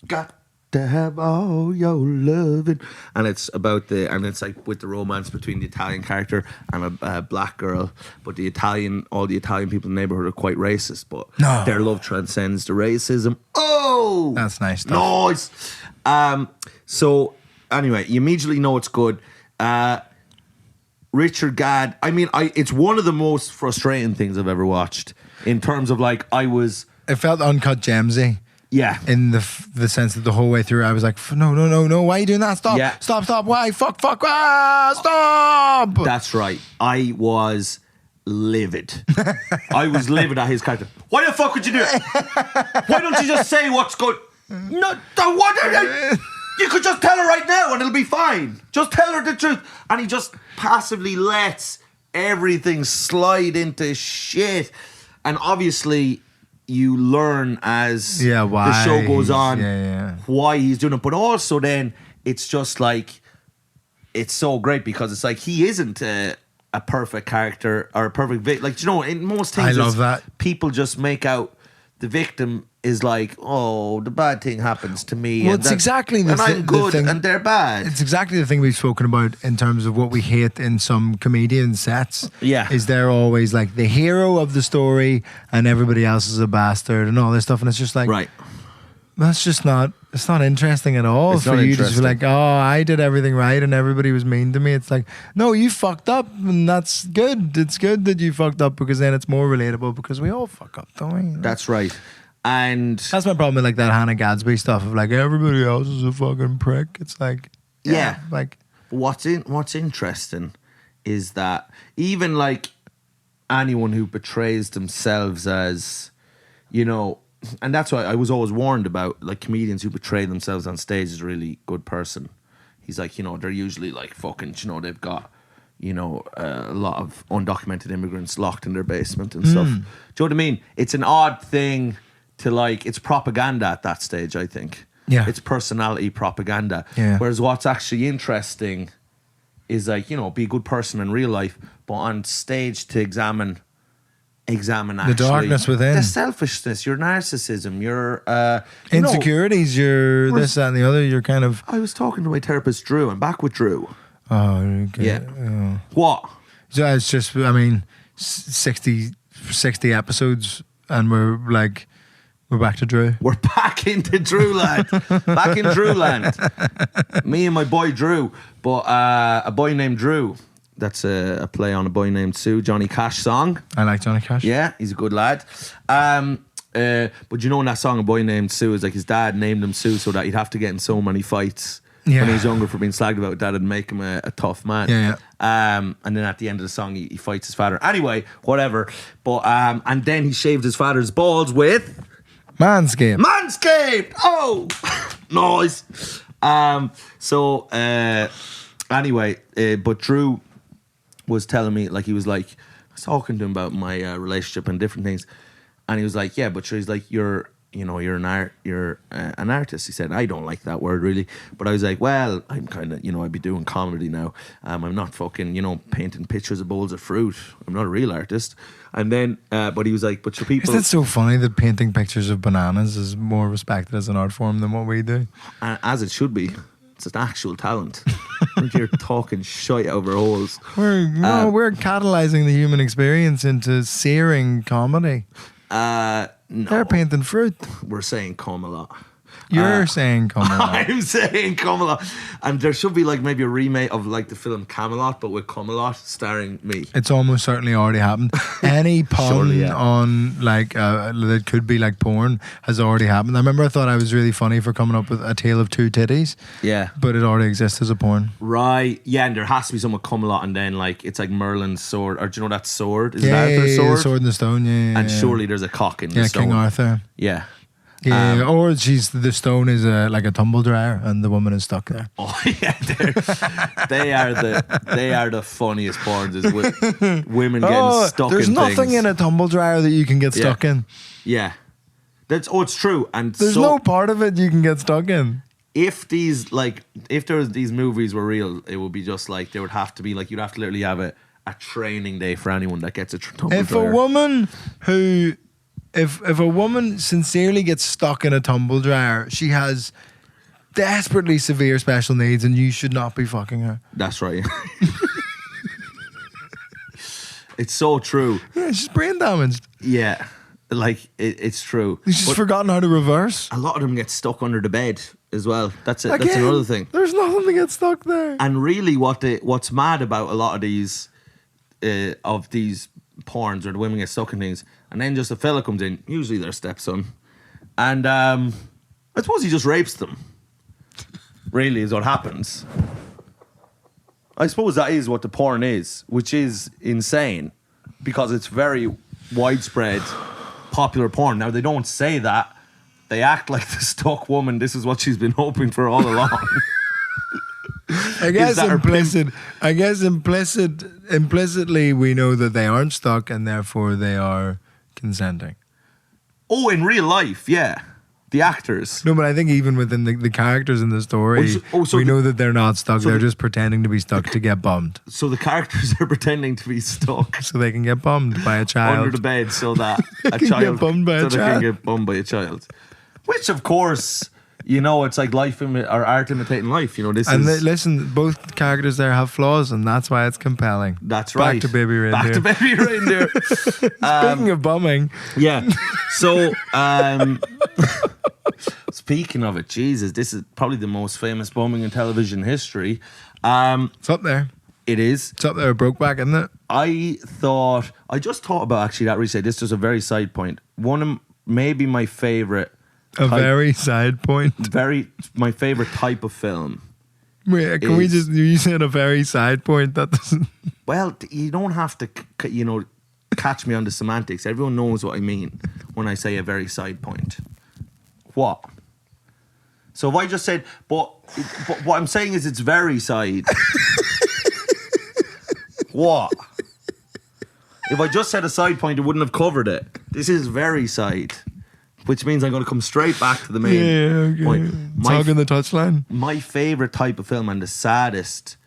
got to have all your loving," and it's about it's like with the romance between the Italian character and a black girl, but all the Italian people in the neighborhood are quite racist, but their love transcends the racism. Oh, that's nice stuff. Nice. So anyway, you immediately know it's good. Richard Gadd, I mean, it's one of the most frustrating things I've ever watched in terms of like it felt Uncut Gemsy. Yeah. In the sense that the whole way through I was like, no, why are you doing that? Stop. Yeah. Stop. Why? Fuck. Stop. That's right. I was livid. I was livid at his character. Why the fuck would you do it? Why don't you just say what's good? No, what? You could just tell her right now and it'll be fine. Just tell her the truth. And he just passively lets everything slide into shit. And obviously you learn as the show goes on why he's doing it. But also then it's just like, it's so great because it's like he isn't a perfect character or a perfect victim. Like, you know, in most things, I love that. People just make out the victim is like, oh, the bad thing happens to me. Well, it's exactly the thing. I'm good and they're bad. It's exactly the thing we've spoken about in terms of what we hate in some comedian sets. Yeah. Is they're always like the hero of the story and everybody else is a bastard and all this stuff. And it's just like, right. That's just not, it's not interesting at all for you to be like, oh, I did everything right and everybody was mean to me. It's like, no, you fucked up and that's good. It's good that you fucked up because then it's more relatable because we all fuck up, don't we? That's right. And that's my problem with like that Hannah Gadsby stuff of like everybody else is a fucking prick. It's like, like what's interesting is that even like anyone who portrays themselves as, you know, and that's why I was always warned about like comedians who portray themselves on stage as a really good person. He's like, you know, they're usually like fucking, you know, they've got, you know, a lot of undocumented immigrants locked in their basement and stuff. Do you know what I mean? It's an odd thing to like, it's propaganda at that stage, I think. Yeah. It's personality propaganda. Yeah. Whereas what's actually interesting is like, you know, be a good person in real life, but on stage to examine actually the darkness within, the selfishness, your narcissism, your insecurities, your this, that and the other. You're kind of... I was talking to my therapist, Drew. I'm back with Drew. Oh, okay. Yeah. Oh. What? So it's just, I mean, 60 episodes and we're back to Drew. We're back into Drew land. Back in Drew land. Me and my boy Drew. But a boy named Drew. That's a play on A Boy Named Sue, Johnny Cash song. I like Johnny Cash. Yeah, he's a good lad. But you know in that song, A Boy Named Sue, is like his dad named him Sue so that he'd have to get in so many fights when he was younger for being slagged about. Dad would make him a tough man. Yeah. And then at the end of the song, he fights his father. Anyway, whatever. But and then he shaved his father's balls with Manscaped. Oh, nice. Anyway, but Drew was telling me, like, he was like, I was talking to him about my relationship and different things, and he was like, yeah, but he's like, you're an artist. He said, I don't like that word really, but I was like, well, I'm kind of, I'd be doing comedy now. I'm not fucking, painting pictures of bowls of fruit. I'm not a real artist. And then, but he was like, but your people... Isn't it so funny that painting pictures of bananas is more respected as an art form than what we do? As it should be. It's an actual talent. You're talking shite over holes. We're catalyzing the human experience into searing comedy. No. They're painting fruit. We're saying come a lot. You're saying Camelot. I'm saying Camelot. And there should be like maybe a remake of like the film Camelot, but with Camelot starring me. It's almost certainly already happened. Any pun Surely, yeah. on like that could be like porn has already happened. I remember I thought I was really funny for coming up with A Tale of Two Titties. Yeah. But it already exists as a porn. Right. Yeah, and there has to be some with Camelot, and then like it's like Merlin's sword. Or do you know that sword? Is it Arthur's sword? Sword in the Stone, yeah. And surely there's a cock in the Yeah, stone. King Arthur. Yeah. Yeah, or the stone is like a tumble dryer and the woman is stuck there. Oh yeah, they are the funniest porns. Is women getting stuck in there's things. nothing in a tumble dryer that you can get stuck in. Yeah, it's true. And there's no part of it you can get stuck in. If these these movies were real, it would be just like there would have to be like you'd have to literally have a training day for anyone that gets a tumble dryer. If a woman sincerely gets stuck in a tumble dryer, she has desperately severe special needs, and you should not be fucking her. That's right. It's so true. Yeah, she's brain damaged. Yeah, like it's true. She's forgotten how to reverse. A lot of them get stuck under the bed as well. That's it. Again, that's another thing. There's nothing to get stuck there. And really, what's mad about a lot of these porns, or the women get stuck in things, and then just a fella comes in, usually their stepson, and I suppose he just rapes them. Really, is what happens. I suppose that is what the porn is, which is insane, because it's very widespread, popular porn. Now, they don't say that. They act like the stuck woman, this is what she's been hoping for all along. I guess implicitly we know that they aren't stuck and therefore they are consenting. Oh, in real life, yeah. The actors. No, but I think even within the characters in the story, we know that they're not stuck. They're just pretending to be stuck to get bummed. So the characters are pretending to be stuck. So they can get bummed by a child. Under the bed so that a can child get bummed by a they child. can get bummed by a child. Which, of course, it's like or art imitating life. Listen, both characters there have flaws, and that's why it's compelling. That's right. Back to Baby-Reindeer. Speaking of bumming. Yeah. So, speaking of it, Jesus, this is probably the most famous bumming in television history. It's up there. It is. It's up there with Brokeback, isn't it? I just thought about actually that recently. This is a very side point. One of maybe my favorite. Very side point. My favorite type of film. Wait, you said a very side point. That doesn't. Well, you don't have to, catch me on the semantics. Everyone knows what I mean when I say a very side point. What? So if I just said, but what I'm saying is it's very side. What? If I just said a side point, it wouldn't have covered it. This is very side. Which means I'm going to come straight back to the main point. Talking the touchline. My favourite type of film and the saddest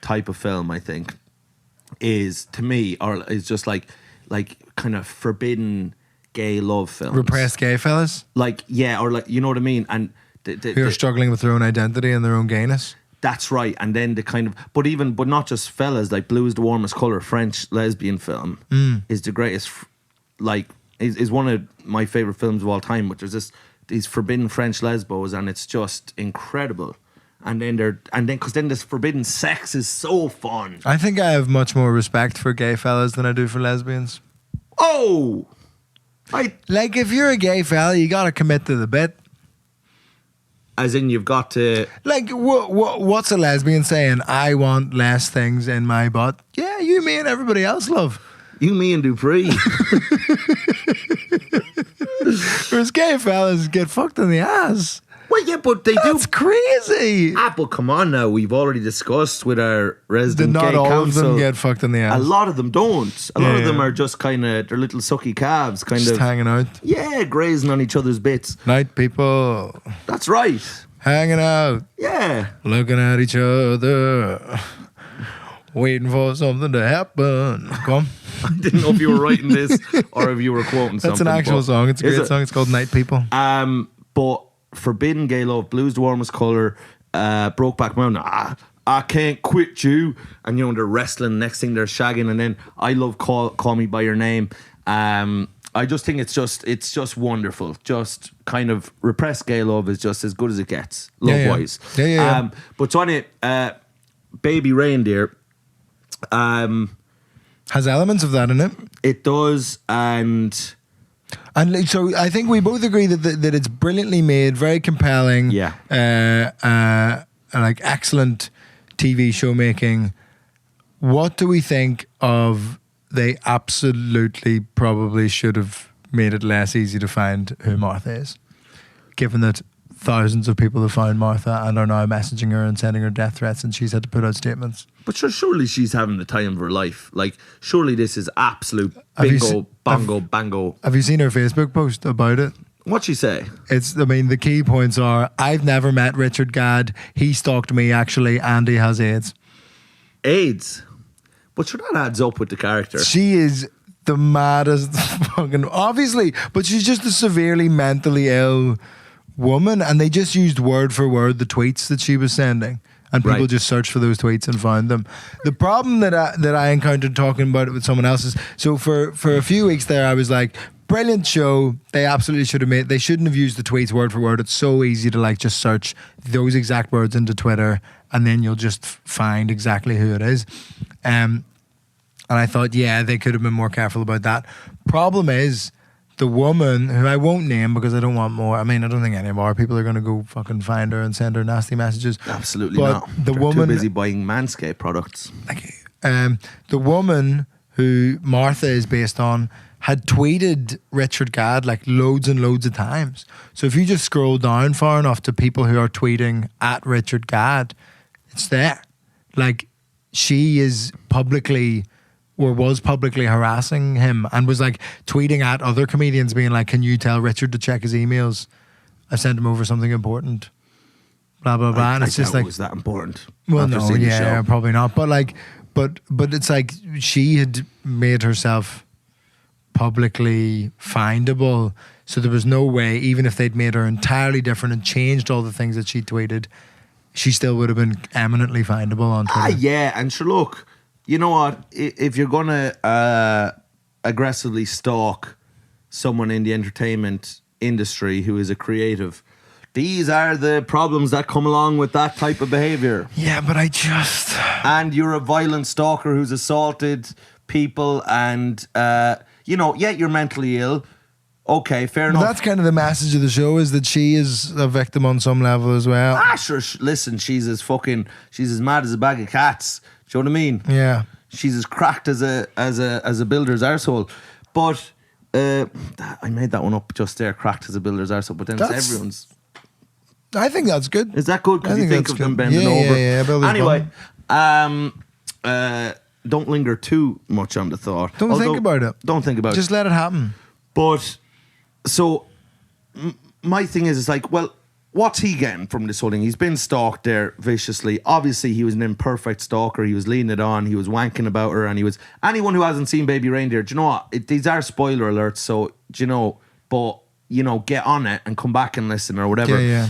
type of film, I think, is to me, or is just like kind of forbidden gay love films. Repressed gay fellas? You know what I mean? And who are struggling with their own identity and their own gayness. That's right. And then but not just fellas, like Blue is the Warmest Colour, French lesbian film, is the greatest, is one of my favourite films of all time. But there's these forbidden French lesbos, and it's just incredible. And then because this forbidden sex is so fun. I think I have much more respect for gay fellas than I do for lesbians. Oh, like if you're a gay fella, you got to commit to the bit. As in, you've got to... Like, what's a lesbian saying? I want less things in my butt. Yeah, you, me, and everybody else, love. You, me, and Dupree. Whereas gay fellas get fucked in the ass. Well, yeah, but they do. That's crazy. But come on now. We've already discussed with our resident gay council. Not all of them get fucked in the ass. A lot of them don't. A lot of them are just kind of, they're little sucky calves. Just hanging out. Yeah, grazing on each other's bits. Night people. That's right. Hanging out. Yeah. Looking at each other. Waiting for something to happen. Come on. I didn't know if you were writing this or if you were quoting something. That's an actual song. It's a great song. It's called Night People. But forbidden gay love, Blue's the Warmest Colour, Brokeback Mountain, I can't quit you. And they're wrestling, next thing they're shagging, and then I love Call Me By Your Name. I just think it's just wonderful. Just kind of repressed gay love is just as good as it gets, love-wise. Yeah. But on it, Baby-Reindeer, has elements of that in it. it does, and So I think we both agree that it's brilliantly made, very compelling. Yeah. Like excellent TV show making. What do we think of? They absolutely probably should have made it less easy to find who Martha is, given that thousands of people have found Martha and are now messaging her and sending her death threats, and she's had to put out statements. But surely she's having the time of her life. Like, surely this is absolute bingo, bango. Have you seen her Facebook post about it? What'd she say? The key points are: I've never met Richard Gadd. He stalked me, actually, and he has AIDS. AIDS? But sure, that adds up with the character. She is the maddest fucking... Obviously, but she's just a severely mentally ill woman, and they just used word for word the tweets that she was sending. And people just searched for those tweets and found them. The problem that I encountered talking about it with someone else is, so for a few weeks there, I was like, brilliant show. They absolutely should have made. They shouldn't have used the tweets word for word. It's so easy to like just search those exact words into Twitter, and then you'll just find exactly who it is. And I thought, yeah, they could have been more careful about that. Problem is, the woman, who I won't name because I don't want more. I mean, I don't think any more people are going to go fucking find her and send her nasty messages. Absolutely but not. The They're woman, too busy buying Manscaped products. The woman who Martha is based on had tweeted Richard Gadd like loads and loads of times. So if you just scroll down far enough to people who are tweeting at Richard Gadd, it's there. Like, she is publicly... or was publicly harassing him and was like tweeting at other comedians being like, can you tell Richard to check his emails? I sent him over something important. Blah, blah, blah. And it's just like... was that important? Well, no, yeah, probably not. But like, but it's like she had made herself publicly findable. So there was no way, even if they'd made her entirely different and changed all the things that she tweeted, she still would have been eminently findable on Twitter. Yeah, and sure, look... You know what? If you're going to aggressively stalk someone in the entertainment industry who is a creative, these are the problems that come along with that type of behaviour. Yeah, but And you're a violent stalker who's assaulted people and, you're mentally ill. Okay, fair enough. That's kind of the message of the show, is that she is a victim on some level as well. Sure. Listen, she's as mad as a bag of cats. Do you know what I mean? Yeah. She's as cracked as a builder's arsehole. But I made that one up just there, cracked as a builder's arsehole. But then it's everyone's. I think that's good. Is that good? Because you think of them bending over. Anyway, don't linger too much on the thought. Don't think about it. Don't think about it. Just let it happen. But, so, my thing is, it's like, well, what's he getting from this whole thing? He's been stalked there viciously. Obviously, he was an imperfect stalker. He was leading it on. He was wanking about her. And he was... Anyone who hasn't seen Baby-Reindeer, do you know what? These are spoiler alerts, so, do you know... But, get on it and come back and listen or whatever. Yeah.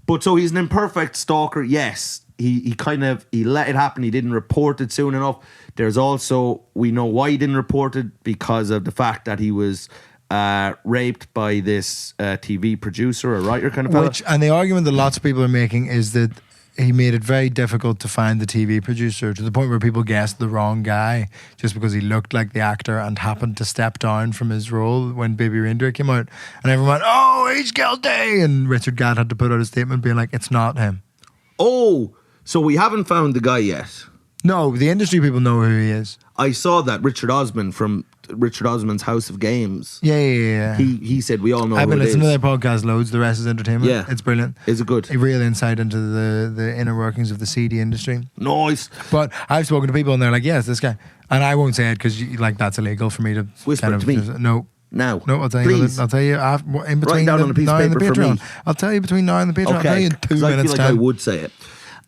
But, so, he's an imperfect stalker. Yes, he let it happen. He didn't report it soon enough. There's also... We know why he didn't report it, because of the fact that he was... raped by this TV producer or writer kind of fella. And the argument that lots of people are making is that he made it very difficult to find the TV producer, to the point where people guessed the wrong guy just because he looked like the actor and happened to step down from his role when Baby-Reindeer came out. And everyone went, oh, he's guilty! And Richard Gadd had to put out a statement being like, it's not him. Oh, so we haven't found the guy yet? No, the industry people know who he is. I saw that Richard Osman from Richard Osman's House of Games. Yeah. He said we all know I've been who it listening is. to their podcast loads. The rest is entertainment. Yeah. It's brilliant. Is it good? A real insight into the inner workings of the CD industry. Nice. But I've spoken to people and they're like, yes, this guy. And I won't say it because that's illegal for me to whisper to me. No. Now. No, I'll tell Please. you. I'll tell you in between. Write down on a piece of paper for me. I'll tell you between now and the Patreon. Okay. I'll tell you in 2 minutes. I feel like time. I would say it.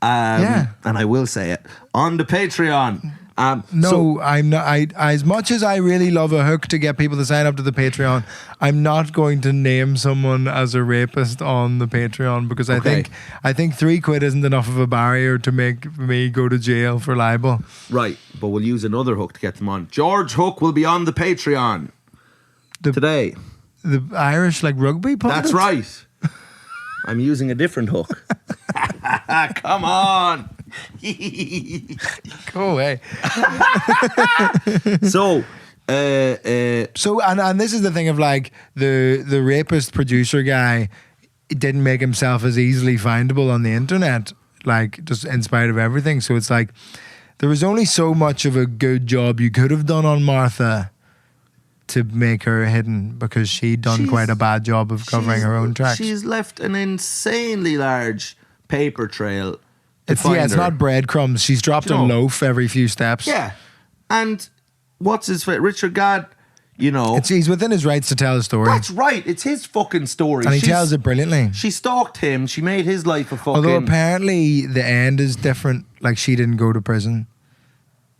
And I will say it on the Patreon. I'm not. I as much as I really love a hook to get people to sign up to the Patreon, I'm not going to name someone as a rapist on the Patreon because I think £3 isn't enough of a barrier to make me go to jail for libel. Right, but we'll use another hook to get them on. George Hook will be on the Patreon. today. The Irish like rugby pundit? That's right. I'm using a different hook. Come on. Go away. So, So and this is the thing of like the rapist producer guy didn't make himself as easily findable on the internet, like just in spite of everything. So it's like there was only so much of a good job you could have done on Martha to make her hidden, because she'd done quite a bad job of covering her own tracks. She's left an insanely large paper trail. It's not breadcrumbs. She's dropped a loaf every few steps. Yeah. And what's his face? Richard Gadd, He's within his rights to tell a story. That's right. It's his fucking story. And he tells it brilliantly. She stalked him. She made his life a fucking... Although apparently the end is different. Like, she didn't go to prison.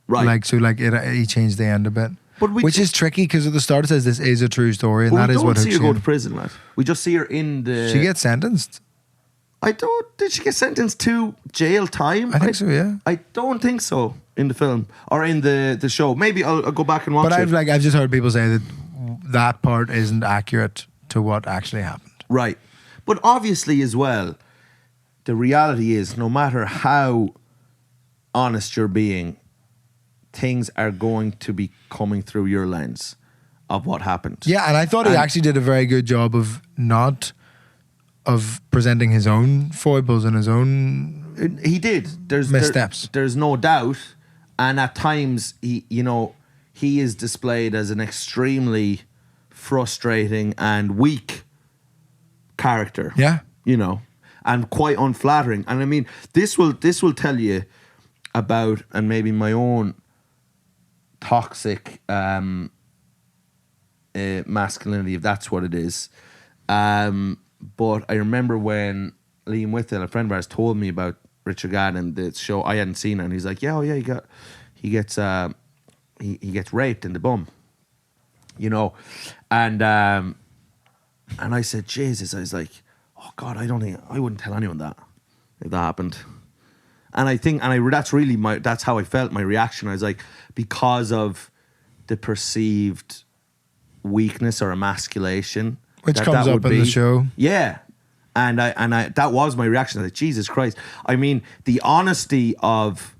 Right. Like, so like he changed the end a bit. Which is tricky, because at the start it says this is a true story, and that is what we don't see her go to prison, lad. We just see her in the... She gets sentenced. Did she get sentenced to jail time? I think so, yeah. I don't think so in the film or in the show. Maybe I'll go back and watch it. But I've just heard people say that part isn't accurate to what actually happened. Right. But obviously as well, the reality is no matter how honest you're being, things are going to be coming through your lens of what happened. Yeah, and I thought he actually did a very good job of presenting his own foibles and his own... He did. There's missteps. There's no doubt. And at times, he is displayed as an extremely frustrating and weak character. Yeah. And quite unflattering. And I mean, this will tell you about, and maybe my own toxic masculinity, if that's what it is. But I remember when Liam Whittle, a friend of ours, told me about Richard Gadd and the show. I hadn't seen it, and he's like, he gets raped in the bum, and I said, Jesus, I was like, oh God, I wouldn't tell anyone that if that happened. And that's how I felt, my reaction. I was like, because of the perceived weakness or emasculation, which comes up in the show. Yeah. And I that was my reaction. I was like, Jesus Christ. I mean, the honesty of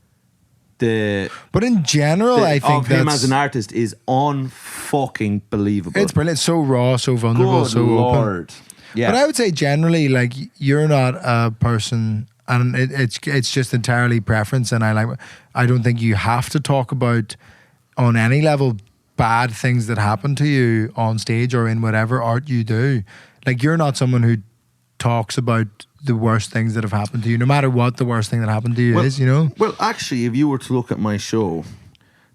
But in general, I think of him as an artist is unfucking believable. It's brilliant. It's so raw, so vulnerable, Good so Lord. open. Yeah. But I would say generally, like, you're not a person, and it's just entirely preference, and I don't think you have to talk about on any level bad things that happen to you on stage or in whatever art you do. Like, you're not someone who talks about the worst things that have happened to you, no matter what the worst thing that happened to you is, Well, actually, if you were to look at my show,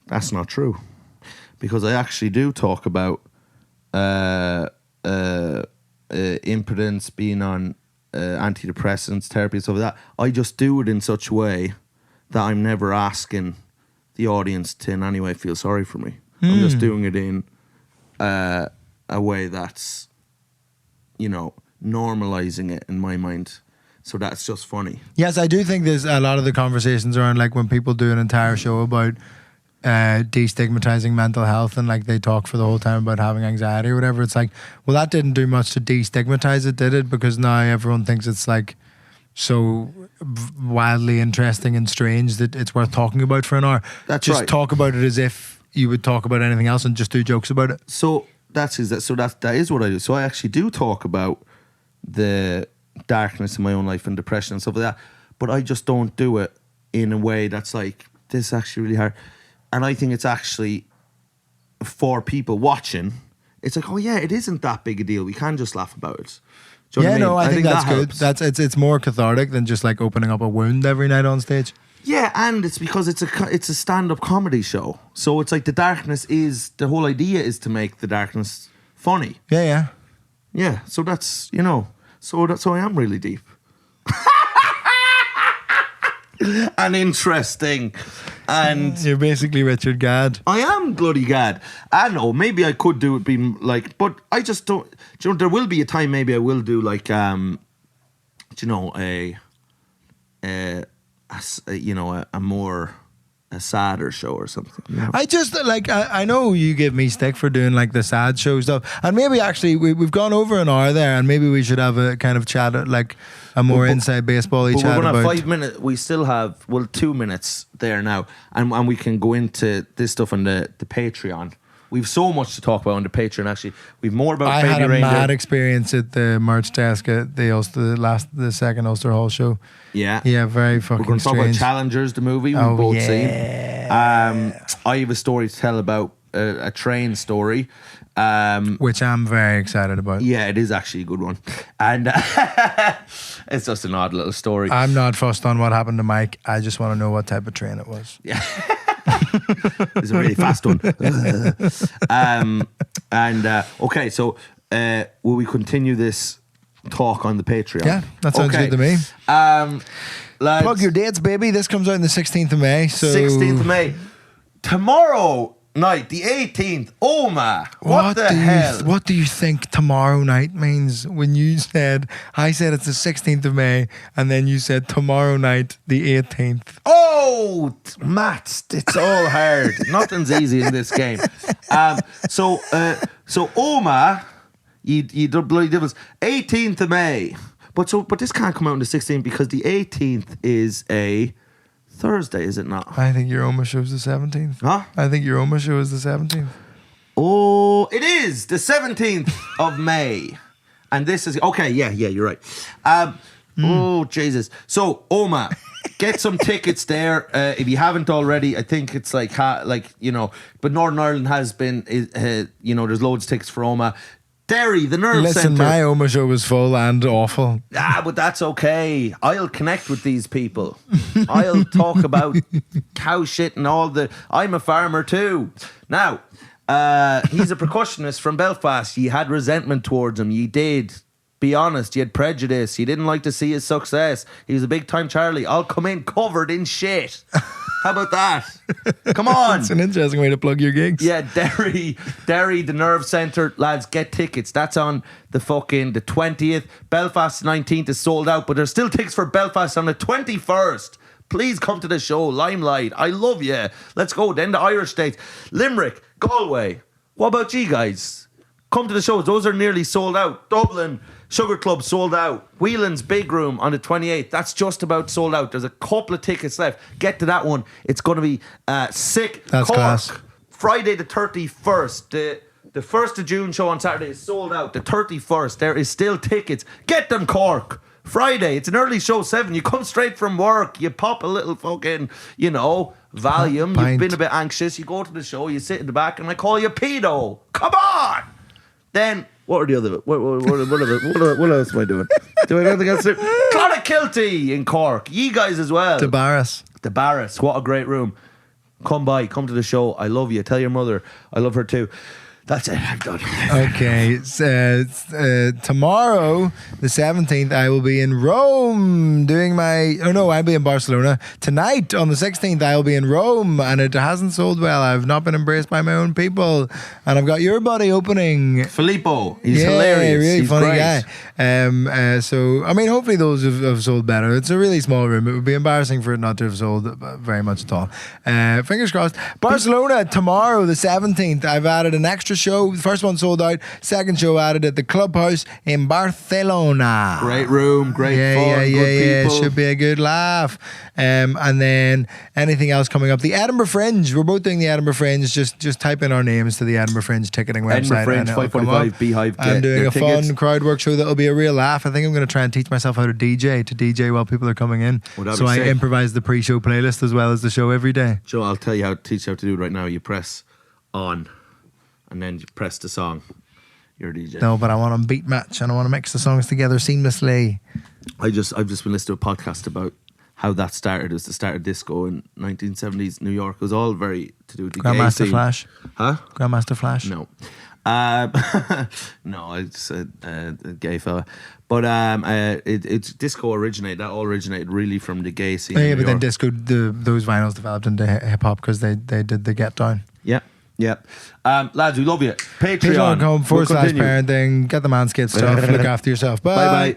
that's not true. Because I actually do talk about impotence, being on antidepressants, therapy, and stuff like that. I just do it in such a way that I'm never asking the audience to in any way feel sorry for me. I'm just doing it in a way that's, normalizing it in my mind. So that's just funny. Yes, I do think there's a lot of the conversations around, like, when people do an entire show about destigmatizing mental health, and like they talk for the whole time about having anxiety or whatever. It's like, well, that didn't do much to destigmatize it, did it? Because now everyone thinks it's like so wildly interesting and strange that it's worth talking about for an hour. That's just right. Talk about it as if you would talk about anything else and just do jokes about it. So that is what I do. So I actually do talk about the darkness in my own life and depression and stuff like that, but I just don't do it in a way that's like, this is actually really hard. And I think it's actually, for people watching, it's like, oh yeah, it isn't that big a deal. We can just laugh about it. Do you know what I mean? No, I think that's that good. helps. It's more cathartic than just like opening up a wound every night on stage. Yeah, and it's because it's a stand-up comedy show. So it's like the whole idea is to make the darkness funny. Yeah. Yeah, so that's, so I am really deep. And interesting. And You're basically Richard Gadd. I am bloody Gadd. I know, maybe I could do it being like, but I just don't, there will be a time maybe I will do like, a more a sadder show or something. You know? I just I know you give me stick for doing like the sad show stuff, and maybe actually we've gone over an hour there, and maybe we should have a kind of chat, like a more inside baseball-y but chat we're going to about. have 5 minutes. We still have 2 minutes there now, and we can go into this stuff on the Patreon. We've so much to talk about on the Patreon. Actually, we've more about. I had a Baby-Reindeer. mad experience at the merch desk at the second Ulster Hall show. Yeah, Very fucking we're going to talk about strange. Challengers, the movie we've both seen. I have a story to tell about a train story. Which I'm very excited about. Yeah, it is actually a good one. And it's just an odd little story. I'm not fussed on what happened to Mike. I just want to know what type of train it was. Yeah. It's a really fast one. Okay, so will we continue this talk on the Patreon? Yeah, that sounds good to me. Lads, Plug your dates, baby. This comes out on the 16th of May. So 16th of May. Tomorrow night, the 18th. What the hell? What do you think tomorrow night means when you said, I said it's the 16th of May, and then you said tomorrow night, the 18th? Oh, Matt, it's all hard. Nothing's easy in this game. So Oma, you bloody devils, 18th of May. But this can't come out on the 16th because the 18th is a Thursday, is it not? I think your Oma show is the 17th. Huh? I think your Oma show is the 17th. Oh, it is the 17th of May. And this is, okay, yeah, you're right. Oh, Jesus. So, Oma, get some tickets there. If you haven't already, I think it's but Northern Ireland has been, there's loads of tickets for Oma. Derry, the Nerve Listen, Centre. my Oma show was full and awful. But that's okay. I'll connect with these people. I'll talk about cow shit and all the... I'm a farmer too. Now, he's a percussionist from Belfast. You had resentment towards him. You did. Be honest. You had prejudice. You didn't like to see his success. He was a big time Charlie. I'll come in covered in shit. How about that? Come on. It's an interesting way to plug your gigs. Yeah, Derry, the Nerve Centre, lads, get tickets. That's on the 20th. Belfast 19th is sold out, but there's still tickets for Belfast on the 21st. Please come to the show, Limelight. I love you. Let's go. Then the Irish states, Limerick, Galway. What about you guys? Come to the shows. Those are nearly sold out. Dublin, Sugar Club sold out. Whelan's Big Room on the 28th. That's just about sold out. There's a couple of tickets left. Get to that one. It's going to be sick. That's Cork, class. Friday the 31st. The 1st of June show on Saturday is sold out. The 31st, there is still tickets. Get them, Cork. Friday, it's an early show, 7. You come straight from work. You pop a little fucking, Valium. Pint. You've been a bit anxious. You go to the show. You sit in the back and I call you pedo. Come on. Then, what are the other... What else am I doing? Do I have anything else to do? Clonakilty in Cork. You guys as well. The Barras. The Barras. What a great room. Come by. Come to the show. I love you. Tell your mother I love her too. That's it. I'm done. Okay. Tomorrow, the 17th, I will be in Rome doing I'll be in Barcelona. Tonight, on the 16th, I'll be in Rome, and it hasn't sold well. I've not been embraced by my own people. And I've got your buddy opening. Filippo. He's hilarious. Really He's funny great. guy. So, hopefully those have sold better. It's a really small room. It would be embarrassing for it not to have sold very much at all. Fingers crossed. Barcelona, tomorrow, the 17th, I've added an extra show. The first one sold out. Second show added at the Clubhouse in Barcelona. Great room, great fun, good people. Should be a good laugh. And then anything else coming up? The Edinburgh Fringe. We're both doing the Edinburgh Fringe. Just type in our names to the Edinburgh Fringe ticketing website. Edinburgh Fringe, 5:45, Beehive. I'm doing a tickets. fun crowd work show that'll be a real laugh. I think I'm going to try and teach myself how to DJ while people are coming in. that'd So be I sick. improvise the pre-show playlist as well as the show every day. Joe, I'll tell you teach you how to do it right now. You press on and then you press the song. You're a DJ. No, but I want to beat match and I want to mix the songs together seamlessly. I've just been listening to a podcast about how that started. It was the start of disco in 1970s New York. It was all very to do with the gay Grandmaster scene. Flash. Huh? Grandmaster Flash. No. No, I said a gay fella. But it's disco originated. That all originated really from the gay scene. Yeah, in but New then York. disco, those vinyls developed into hip hop because they did the Get Down. Yeah. Lads, we love you. Patreon. Patreon.com We'll continue. /parenting. Get the Manscaped stuff. Look after yourself. Bye. Bye.